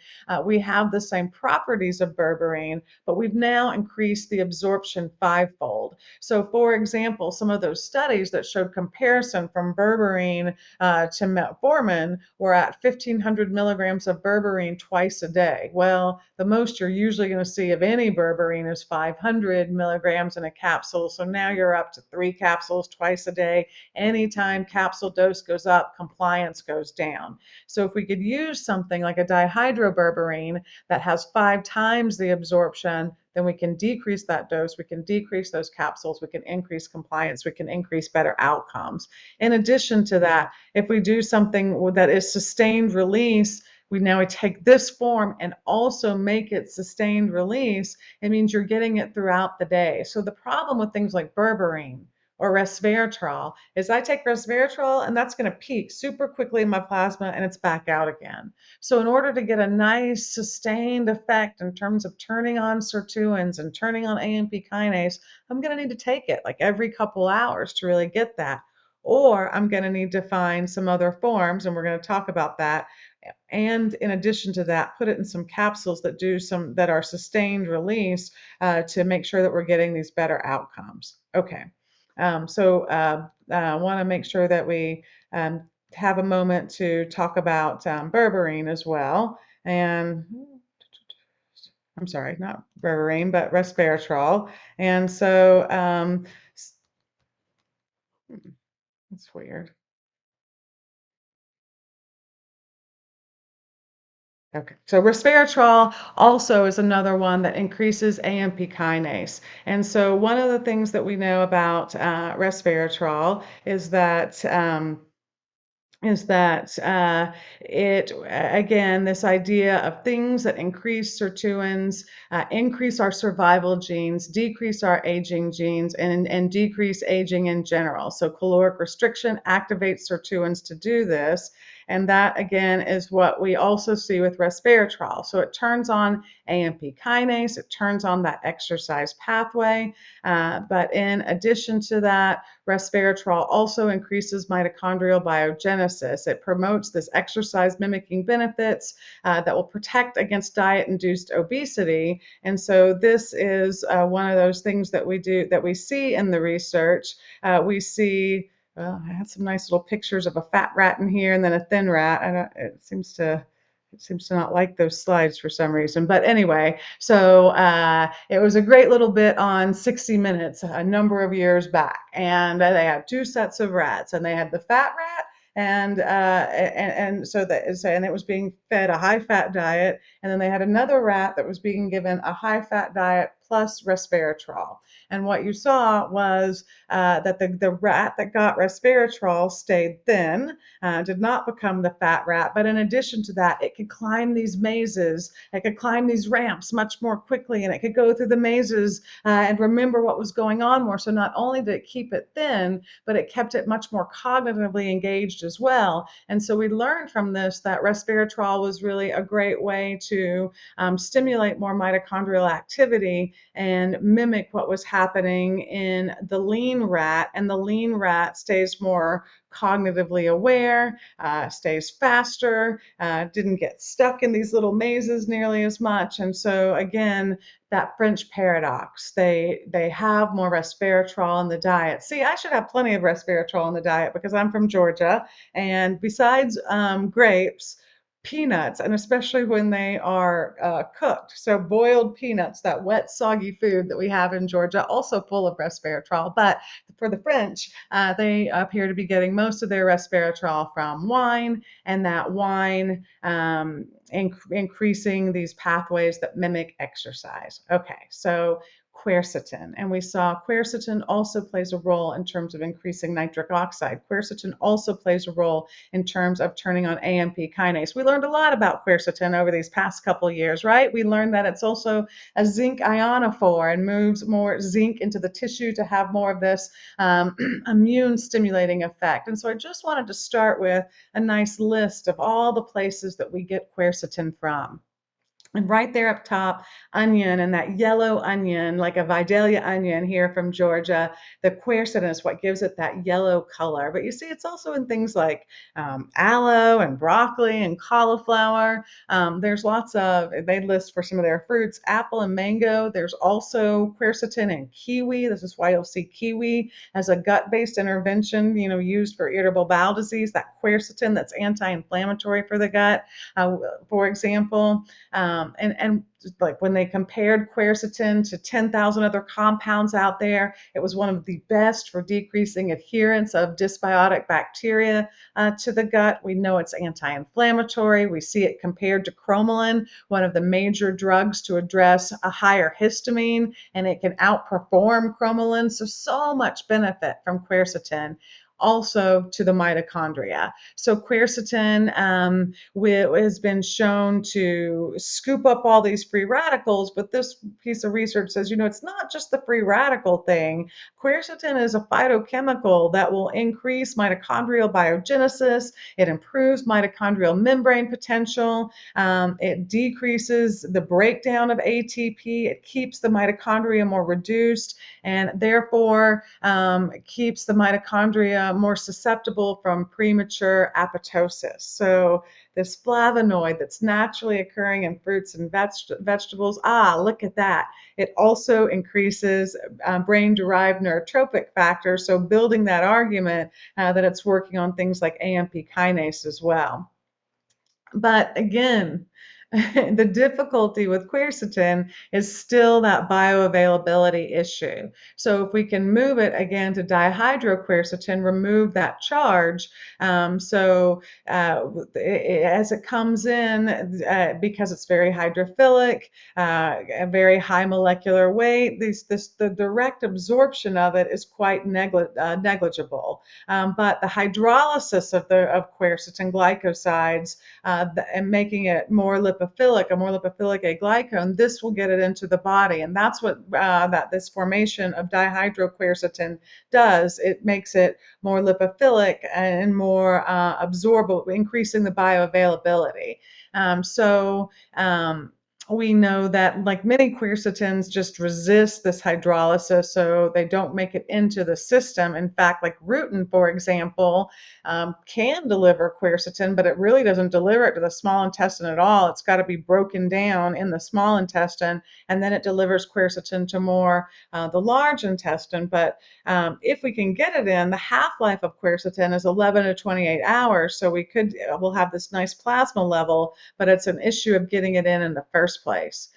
we have the same properties of berberine, but we've now increased the absorption fivefold. So for example, some of those studies that showed comparison from berberine to metformin were at 1,500 milligrams of berberine twice a day. Well, the most you're usually going to see of any berberine is 500 milligrams in a capsule. So now you're up to 3 capsules twice a day. Anytime capsule dose goes up, compliance goes down. So if we could use something like a dihydroberberine that has 5 times the absorption, then we can decrease that dose, we can decrease those capsules, we can increase compliance, we can increase better outcomes. In addition to that, if we do something that is sustained release, we take this form and also make it sustained release. It means you're getting it throughout the day. So the problem with things like berberine or resveratrol is I take resveratrol and that's going to peak super quickly in my plasma and it's back out again. So in order to get a nice sustained effect in terms of turning on sirtuins and turning on AMP kinase, I'm going to need to take it like every couple hours to really get that. Or I'm going to need to find some other forms, and we're going to talk about that. And in addition to that, put it in some capsules that are sustained release to make sure that we're getting these better outcomes. Okay, I want to make sure that we have a moment to talk about berberine as well. And I'm sorry, not berberine, but resveratrol. And so it's weird. Okay, so resveratrol also is another one that increases AMP kinase. And so one of the things that we know about resveratrol is that it again, this idea of things that increase sirtuins, increase our survival genes, decrease our aging genes, and decrease aging in general. So caloric restriction activates sirtuins to do this. And that again is what we also see with resveratrol. So it turns on AMP kinase, it turns on that exercise pathway. But in addition to that, resveratrol also increases mitochondrial biogenesis. It promotes this exercise mimicking benefits that will protect against diet-induced obesity. And so this is one of those things that we see in the research. We see, well, I had some nice little pictures of a fat rat in here and then a thin rat. It seems to not like those slides for some reason. But anyway, so it was a great little bit on 60 Minutes a number of years back. And they had 2 sets of rats, and they had the fat rat and it was being fed a high fat diet, and then they had another rat that was being given a high fat diet plus resveratrol. And what you saw was that the rat that got resveratrol stayed thin, did not become the fat rat, but in addition to that, it could climb these mazes, it could climb these ramps much more quickly, and it could go through the mazes and remember what was going on more. So not only did it keep it thin, but it kept it much more cognitively engaged as well. And so we learned from this that resveratrol was really a great way to stimulate more mitochondrial activity and mimic what was happening in the lean rat. And the lean rat stays more cognitively aware, stays faster, didn't get stuck in these little mazes nearly as much. And so again, that French paradox, they have more resveratrol in the diet. See, I should have plenty of resveratrol in the diet because I'm from Georgia, and besides grapes, peanuts, and especially when they are cooked. So boiled peanuts, that wet, soggy food that we have in Georgia, also full of resveratrol. But for the French, they appear to be getting most of their resveratrol from wine, and that wine increasing these pathways that mimic exercise. Okay, so quercetin. And we saw quercetin also plays a role in terms of increasing nitric oxide. Quercetin also plays a role in terms of turning on AMP kinase. We learned a lot about quercetin over these past couple of years, right? We learned that it's also a zinc ionophore and moves more zinc into the tissue to have more of this immune stimulating effect. And so I just wanted to start with a nice list of all the places that we get quercetin from. And right there up top, onion, and that yellow onion, like a Vidalia onion here from Georgia, the quercetin is what gives it that yellow color. But you see, it's also in things like aloe and broccoli and cauliflower. There's lots of, they list for some of their fruits, apple and mango. There's also quercetin in kiwi. This is why you'll see kiwi as a gut-based intervention, used for irritable bowel disease, that quercetin that's anti-inflammatory for the gut, for example. And like when they compared quercetin to 10,000 other compounds out there, it was one of the best for decreasing adherence of dysbiotic bacteria to the gut. We know it's anti-inflammatory. We see it compared to cromolyn, one of the major drugs to address a higher histamine, and it can outperform cromolyn. So much benefit from quercetin also to the mitochondria. So quercetin has been shown to scoop up all these free radicals, but this piece of research says, it's not just the free radical thing. Quercetin is a phytochemical that will increase mitochondrial biogenesis. It improves mitochondrial membrane potential. It decreases the breakdown of ATP. It keeps the mitochondria more reduced, and therefore keeps the mitochondria more susceptible from premature apoptosis. So this flavonoid that's naturally occurring in fruits and vegetables, look at that. It also increases brain-derived neurotropic factors, so building that argument that it's working on things like AMP kinase as well. But again, the difficulty with quercetin is still that bioavailability issue. So if we can move it again to dihydroquercetin, remove that charge. As it comes in, because it's very hydrophilic, a very high molecular weight, the direct absorption of it is quite negligible. But the hydrolysis of quercetin glycosides and making it more lipophilic, a more lipophilic aglycone, this will get it into the body. And that's what this formation of dihydroquercetin does. It makes it more lipophilic and more absorbable, increasing the bioavailability. We know that like many quercetins just resist this hydrolysis, so they don't make it into the system. In fact, like rutin, for example, can deliver quercetin, but it really doesn't deliver it to the small intestine at all. It's got to be broken down in the small intestine, and then it delivers quercetin to more the large intestine. But if we can get it in, the half-life of quercetin is 11 to 28 hours, so we'll have this nice plasma level, but it's an issue of getting it in the first place.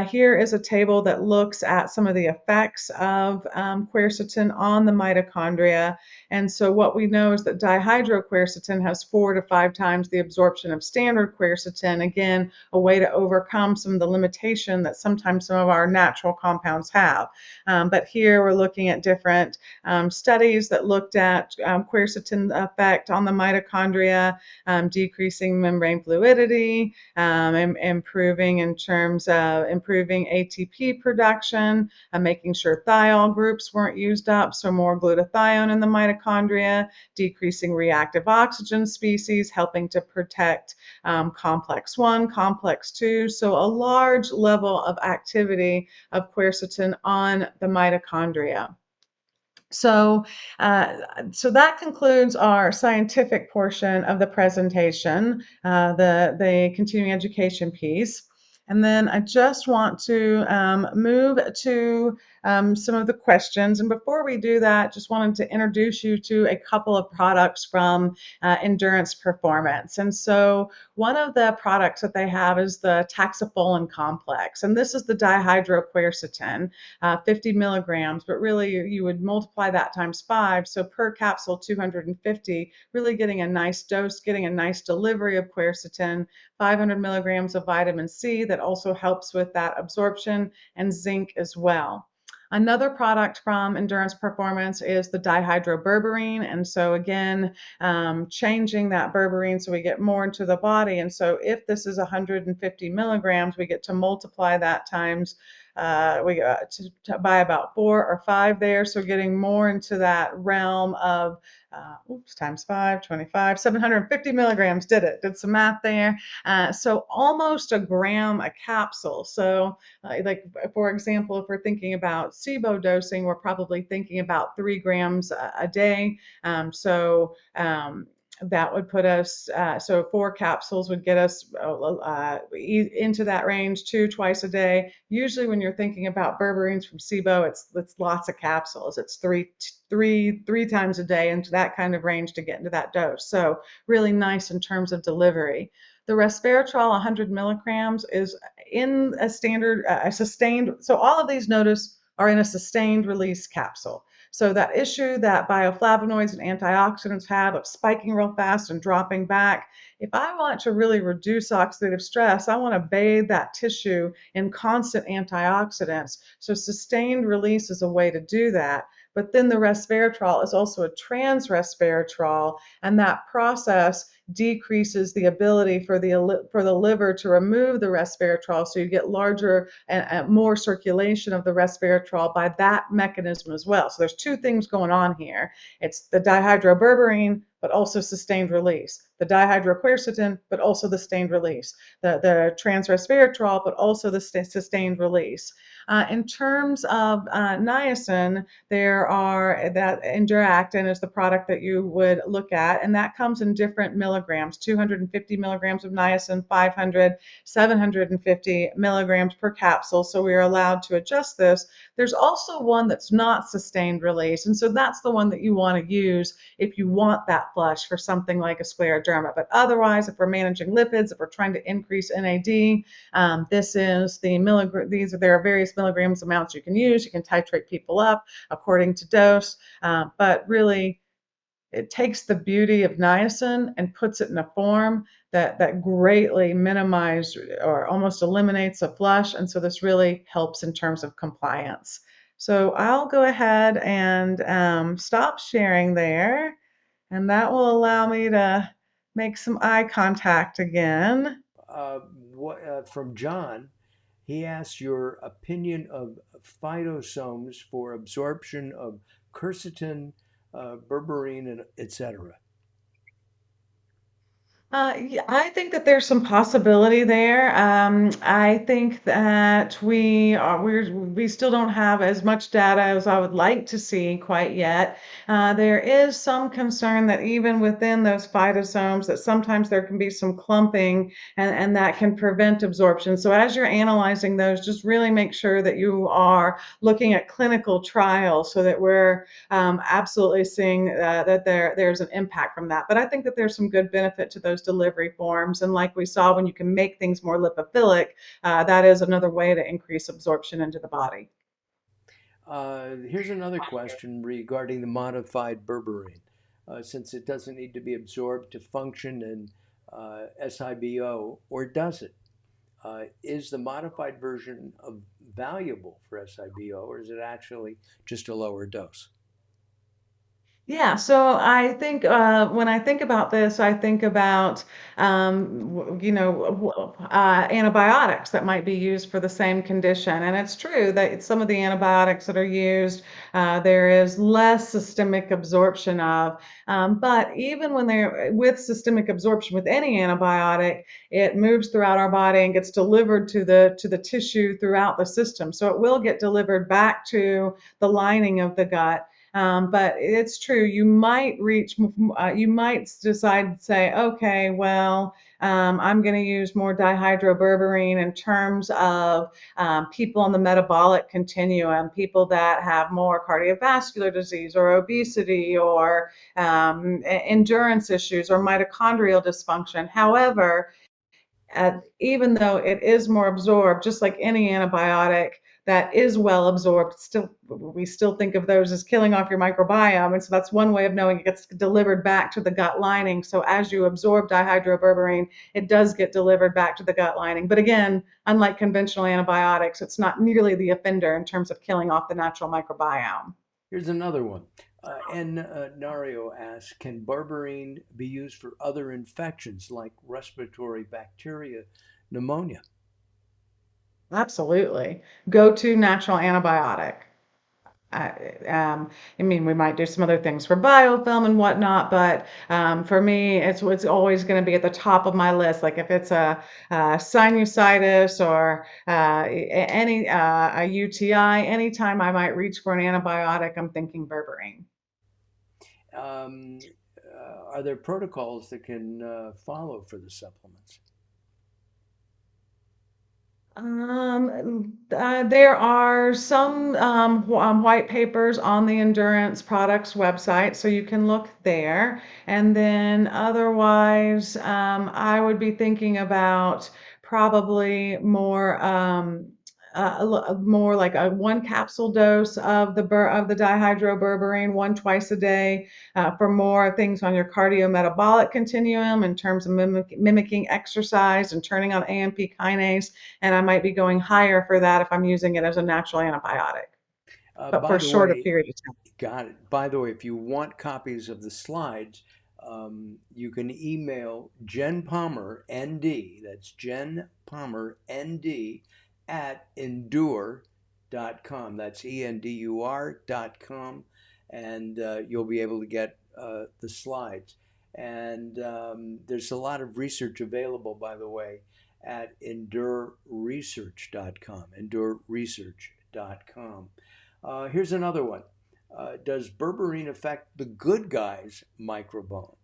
Here is a table that looks at some of the effects of quercetin on the mitochondria. And so what we know is that dihydroquercetin has 4 to 5 times the absorption of standard quercetin. Again, a way to overcome some of the limitation that sometimes some of our natural compounds have. But here we're looking at different studies that looked at quercetin effect on the mitochondria, decreasing membrane fluidity, improving in terms of improving ATP production, making sure thiol groups weren't used up, so more glutathione in the mitochondria, decreasing reactive oxygen species, helping to protect complex 1, complex 2, so a large level of activity of quercetin on the mitochondria. So that concludes our scientific portion of the presentation, the continuing education piece. And then I just want to move to some of the questions. And before we do that, just wanted to introduce you to a couple of products from Endurance Performance. And so one of the products that they have is the taxafolin complex. And this is the dihydroquercetin, 50 milligrams, but really you would multiply that times 5. So per capsule, 250, really getting a nice dose, getting a nice delivery of quercetin, 500 milligrams of vitamin C that that also helps with that absorption, and zinc as well. Another product from Endurance Performance is the dihydroberberine. And so, again, changing that berberine so we get more into the body. And so, if this is 150 milligrams, we get to multiply that times by about 4 or 5 there. So, getting more into that realm of times 5, 25, 750 milligrams. Did some math there. So, almost a gram a capsule. So, like for example, if we're thinking about SIBO dosing, we're probably thinking about 3 grams a day. That would put us, so 4 capsules would get us into that range, two twice a day. Usually when you're thinking about berberines from SIBO, it's lots of capsules. It's three times a day into that kind of range to get into that dose. So really nice in terms of delivery. The resveratrol 100 milligrams is in a standard, a sustained, so all of these notice are in a sustained release capsule. So that issue that bioflavonoids and antioxidants have of spiking real fast and dropping back, if I want to really reduce oxidative stress, I want to bathe that tissue in constant antioxidants. So sustained release is a way to do that. But then the resveratrol is also a trans resveratrol, and that process decreases the ability for the liver to remove the resveratrol, so you get larger and more circulation of the resveratrol by that mechanism as well. So there's two things going on here. It's the dihydroberberine, but also sustained release. The dihydroquercetin, but also the sustained release. The trans resveratrol, but also the sustained release. In terms of niacin, that Enduractin is the product that you would look at, and that comes in different milligrams, 250 milligrams of niacin, 500, 750 milligrams per capsule. So we are allowed to adjust this. There's also one that's not sustained release, and so that's the one that you want to use if you want that flush for something like a scleroderma. But otherwise, if we're managing lipids, if we're trying to increase NAD, this is the milligram. There are various milligrams amounts you can use. You can titrate people up according to dose, but really it takes the beauty of niacin and puts it in a form that greatly minimizes or almost eliminates a flush. And so this really helps in terms of compliance. So I'll go ahead and stop sharing there, and that will allow me to make some eye contact again. Uh, from John, he asked your opinion of phytosomes for absorption of quercetin, berberine, and etc. Yeah, I think that there's some possibility there. I think that we still don't have as much data as I would like to see quite yet. There is some concern that even within those phytosomes, that sometimes there can be some clumping, and that can prevent absorption. So as you're analyzing those, just really make sure that you are looking at clinical trials so that we're absolutely seeing that there's an impact from that. But I think that there's some good benefit to those delivery forms. And like we saw, when you can make things more lipophilic, that is another way to increase absorption into the body. Here's another question regarding the modified berberine. Since it doesn't need to be absorbed to function in SIBO, or does it? Is the modified version valuable for SIBO, or is it actually just a lower dose? Yeah, so I think when I think about this, I think about antibiotics that might be used for the same condition. And it's true that some of the antibiotics that are used, there is less systemic absorption of. But even when they're with systemic absorption with any antibiotic, it moves throughout our body and gets delivered to the tissue throughout the system. So it will get delivered back to the lining of the gut. But it's true, you might decide to say, okay, well, I'm going to use more dihydroberberine in terms of people on the metabolic continuum, people that have more cardiovascular disease or obesity or endurance issues or mitochondrial dysfunction. However, even though it is more absorbed, just like any antibiotic, that is well absorbed. Still, we still think of those as killing off your microbiome. And so that's one way of knowing it gets delivered back to the gut lining. So as you absorb dihydroberberine, it does get delivered back to the gut lining. But again, unlike conventional antibiotics, it's not nearly the offender in terms of killing off the natural microbiome. Here's another one. Nario asks, can berberine be used for other infections like respiratory bacteria, pneumonia? Absolutely. Go to natural antibiotic. I, um, I mean, we might do some other things for biofilm and whatnot, but for me, it's always going to be at the top of my list. Like if it's a sinusitis or any a UTI, anytime I might reach for an antibiotic, I'm thinking berberine. Um, are there protocols that can follow for the supplements? There are some white papers on the Endurance Products website, so you can look there. And then otherwise, I would be thinking about probably more like a one capsule dose of the dihydroberberine, one twice a day, for more things on your cardiometabolic continuum in terms of mimicking exercise and turning on AMP kinase, and I might be going higher for that if I'm using it as a natural antibiotic, but for By a the shorter way, period of time. got it. By the way, if you want copies of the slides, you can email Jen Palmer, ND, that's Jen Palmer, ND, at endure.com. That's ENDUR.com. And you'll be able to get the slides. And there's a lot of research available, by the way, at endureresearch.com. Endureresearch.com. Here's another one. Does berberine affect the good guy's microbiome?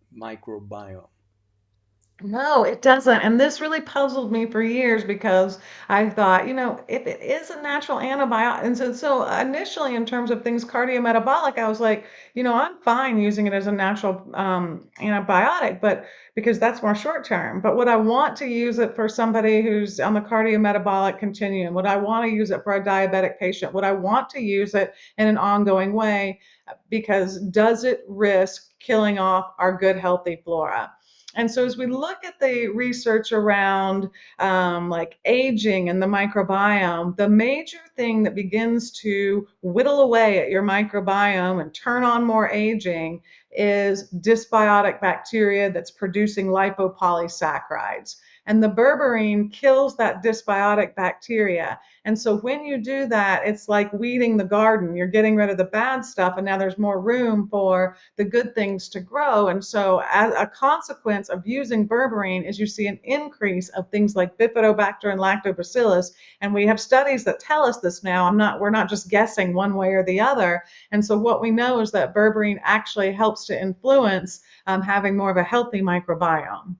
No, it doesn't. And this really puzzled me for years because I thought, if it is a natural antibiotic, and so initially in terms of things cardiometabolic, I was like, I'm fine using it as a natural antibiotic, but because that's more short term. But would I want to use it for somebody who's on the cardiometabolic continuum? Would I want to use it for a diabetic patient? Would I want to use it in an ongoing way? Because does it risk killing off our good, healthy flora? And so, as we look at the research around like aging and the microbiome, the major thing that begins to whittle away at your microbiome and turn on more aging is dysbiotic bacteria that's producing lipopolysaccharides. And the berberine kills that dysbiotic bacteria. And so when you do that, it's like weeding the garden. You're getting rid of the bad stuff, and now there's more room for the good things to grow. And so, as a consequence of using berberine, is you see an increase of things like bifidobacter and lactobacillus. And we have studies that tell us this now. We're not just guessing one way or the other. And so, what we know is that berberine actually helps to influence having more of a healthy microbiome.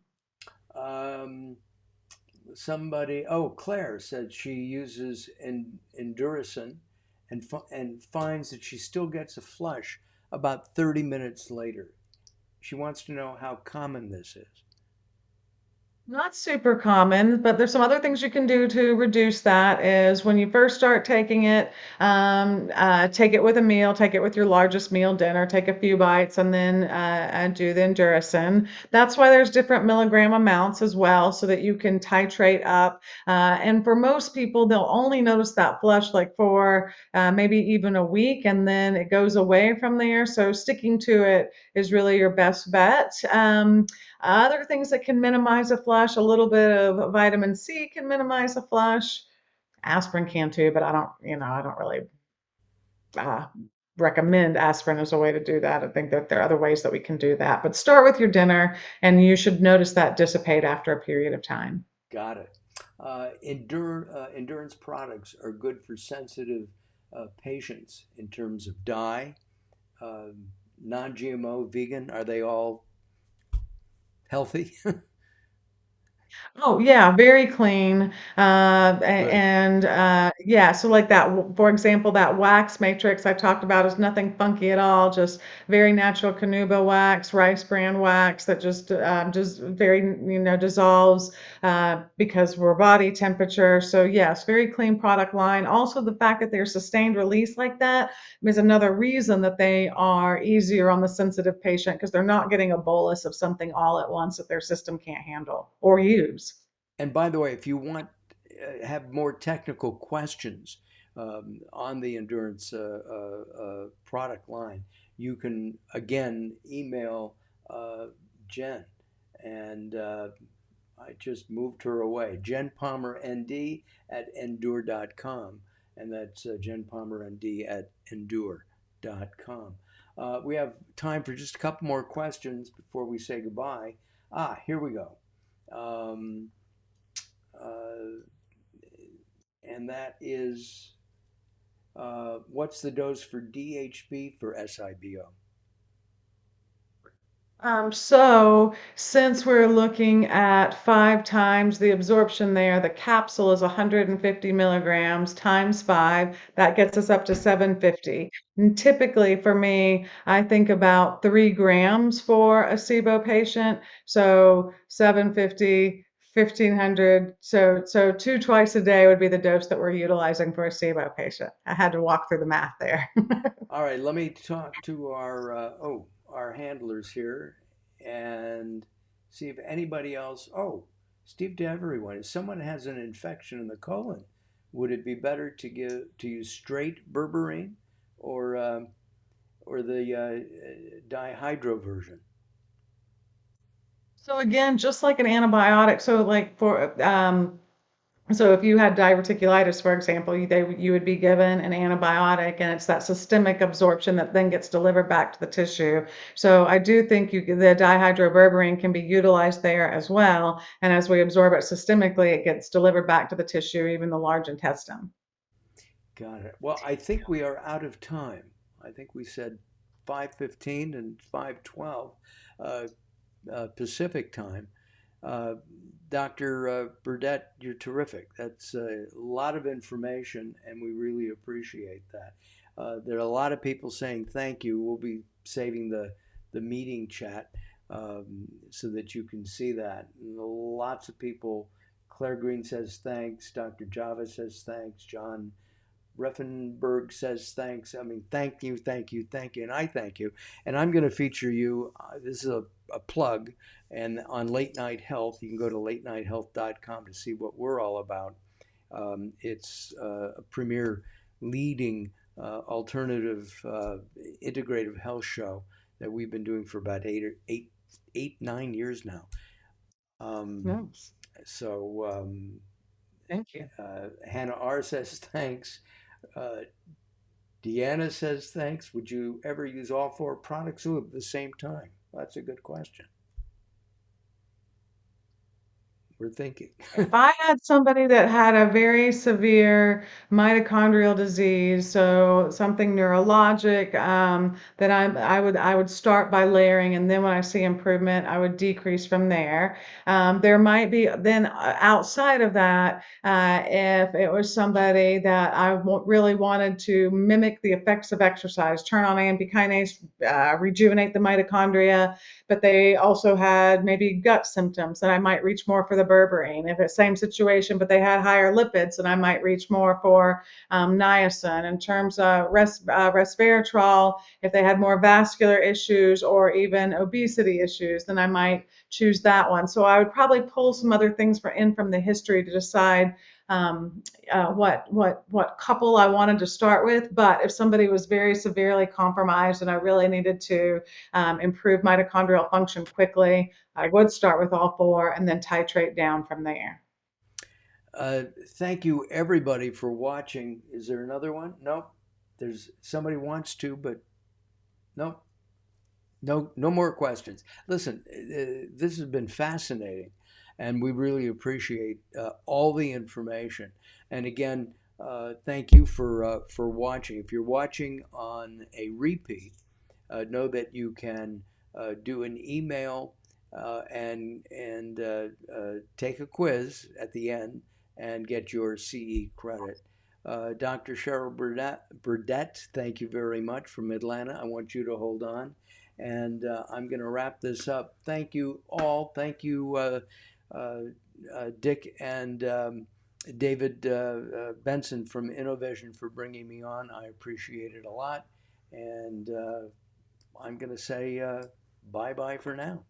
Um, Claire said she uses Enduracin and finds that she still gets a flush about 30 minutes later. She wants to know how common this is. Not super common, but there's some other things you can do to reduce that. Is when you first start taking it, take it with a meal, take it with your largest meal dinner, take a few bites, and then do the Enduracin. That's why there's different milligram amounts as well, so that you can titrate up. And for most people, they'll only notice that flush like for maybe even a week, and then it goes away from there. So sticking to it is really your best bet. Other things that can minimize a flush, a little bit of vitamin C can minimize a flush. Aspirin can too, but I don't really uh, recommend aspirin as a way to do that. I think that there are other ways that we can do that. But start with your dinner, and you should notice that dissipate after a period of time. Got it. Endurance products are good for sensitive patients in terms of dye, uh, non GMO, vegan. Are they all healthy? Oh yeah, very clean. Good. And yeah, so like that, for example, that wax matrix I talked about is nothing funky at all, just very natural canuba wax, rice bran wax that just very, dissolves because we're body temperature. So yes, very clean product line. Also, the fact that they're sustained release like that is another reason that they are easier on the sensitive patient because they're not getting a bolus of something all at once that their system can't handle or use. And by the way, if you want have more technical questions on the endurance product line, you can again email Jen, and I just moved her away. Jen Palmer ND at endure.com, and that's Jen Palmer ND at endure.com. We have time for just a couple more questions before we say goodbye. Here we go. Um, uh, and that is what's the dose for DHB for SIBO? So since we're looking at 5 times the absorption there, the capsule is 150 milligrams times 5. That gets us up to 750. And typically for me, I think about 3 grams for a SIBO patient. So 750, 1500. So two twice a day would be the dose that we're utilizing for a SIBO patient. I had to walk through the math there. All right, let me talk to our handlers here and see if anybody else. Oh, Steve, to everyone, if someone has an infection in the colon, would it be better to use straight berberine or or the dihydro version? So again, just like an antibiotic, so like so if you had diverticulitis, for example, you would be given an antibiotic, and it's that systemic absorption that then gets delivered back to the tissue. So I do think the dihydroberberine can be utilized there as well. And as we absorb it systemically, it gets delivered back to the tissue, even the large intestine. Got it. Well, I think we are out of time. I think we said 5:15 and 5:12 uh, Pacific time. Uh, Dr. Burdette, you're terrific. That's a lot of information, and we really appreciate that. There are a lot of people saying thank you. We'll be saving the meeting chat so that you can see that. And lots of people. Claire Green says thanks. Dr. Java says thanks. John Reffenberg says thanks. I mean, thank you, thank you, thank you, and I thank you. And I'm going to feature you. This is a plug, and on Late Night Health, you can go to latenighthealth.com to see what we're all about. It's a premier leading alternative integrative health show that we've been doing for about 9 years now. Um, Yes, so thank you. Hannah R says thanks. Uh, Deanna says thanks. Would you ever use all four products at the same time? Well, that's a good question. We're thinking. If I had somebody that had a very severe mitochondrial disease, so something neurologic, then I would start by layering, and then when I see improvement, I would decrease from there. There might be then outside of that, if it was somebody that really wanted to mimic the effects of exercise, turn on AMP kinase, rejuvenate the mitochondria, but they also had maybe gut symptoms, then I might reach more for the berberine. If it's same situation, but they had higher lipids, then I might reach more for niacin. In terms of resveratrol, if they had more vascular issues or even obesity issues, then I might choose that one. So I would probably pull some other things in from the history to decide what couple I wanted to start with. But if somebody was very severely compromised and I really needed to improve mitochondrial function quickly, I would start with all four and then titrate down from there. Thank you, everybody, for watching. Is there another one? Nope. There's somebody wants to, but nope. No more questions. Listen, this has been fascinating, and we really appreciate all the information. And again, thank you for watching. If you're watching on a repeat, know that you can do an email and take a quiz at the end and get your CE credit. Dr. Cheryl Burdette, thank you very much from Atlanta. I want you to hold on. And I'm going to wrap this up. Thank you all. Thank you, Dick and David Benson from Innovation for bringing me on. I appreciate it a lot. And I'm going to say bye bye for now.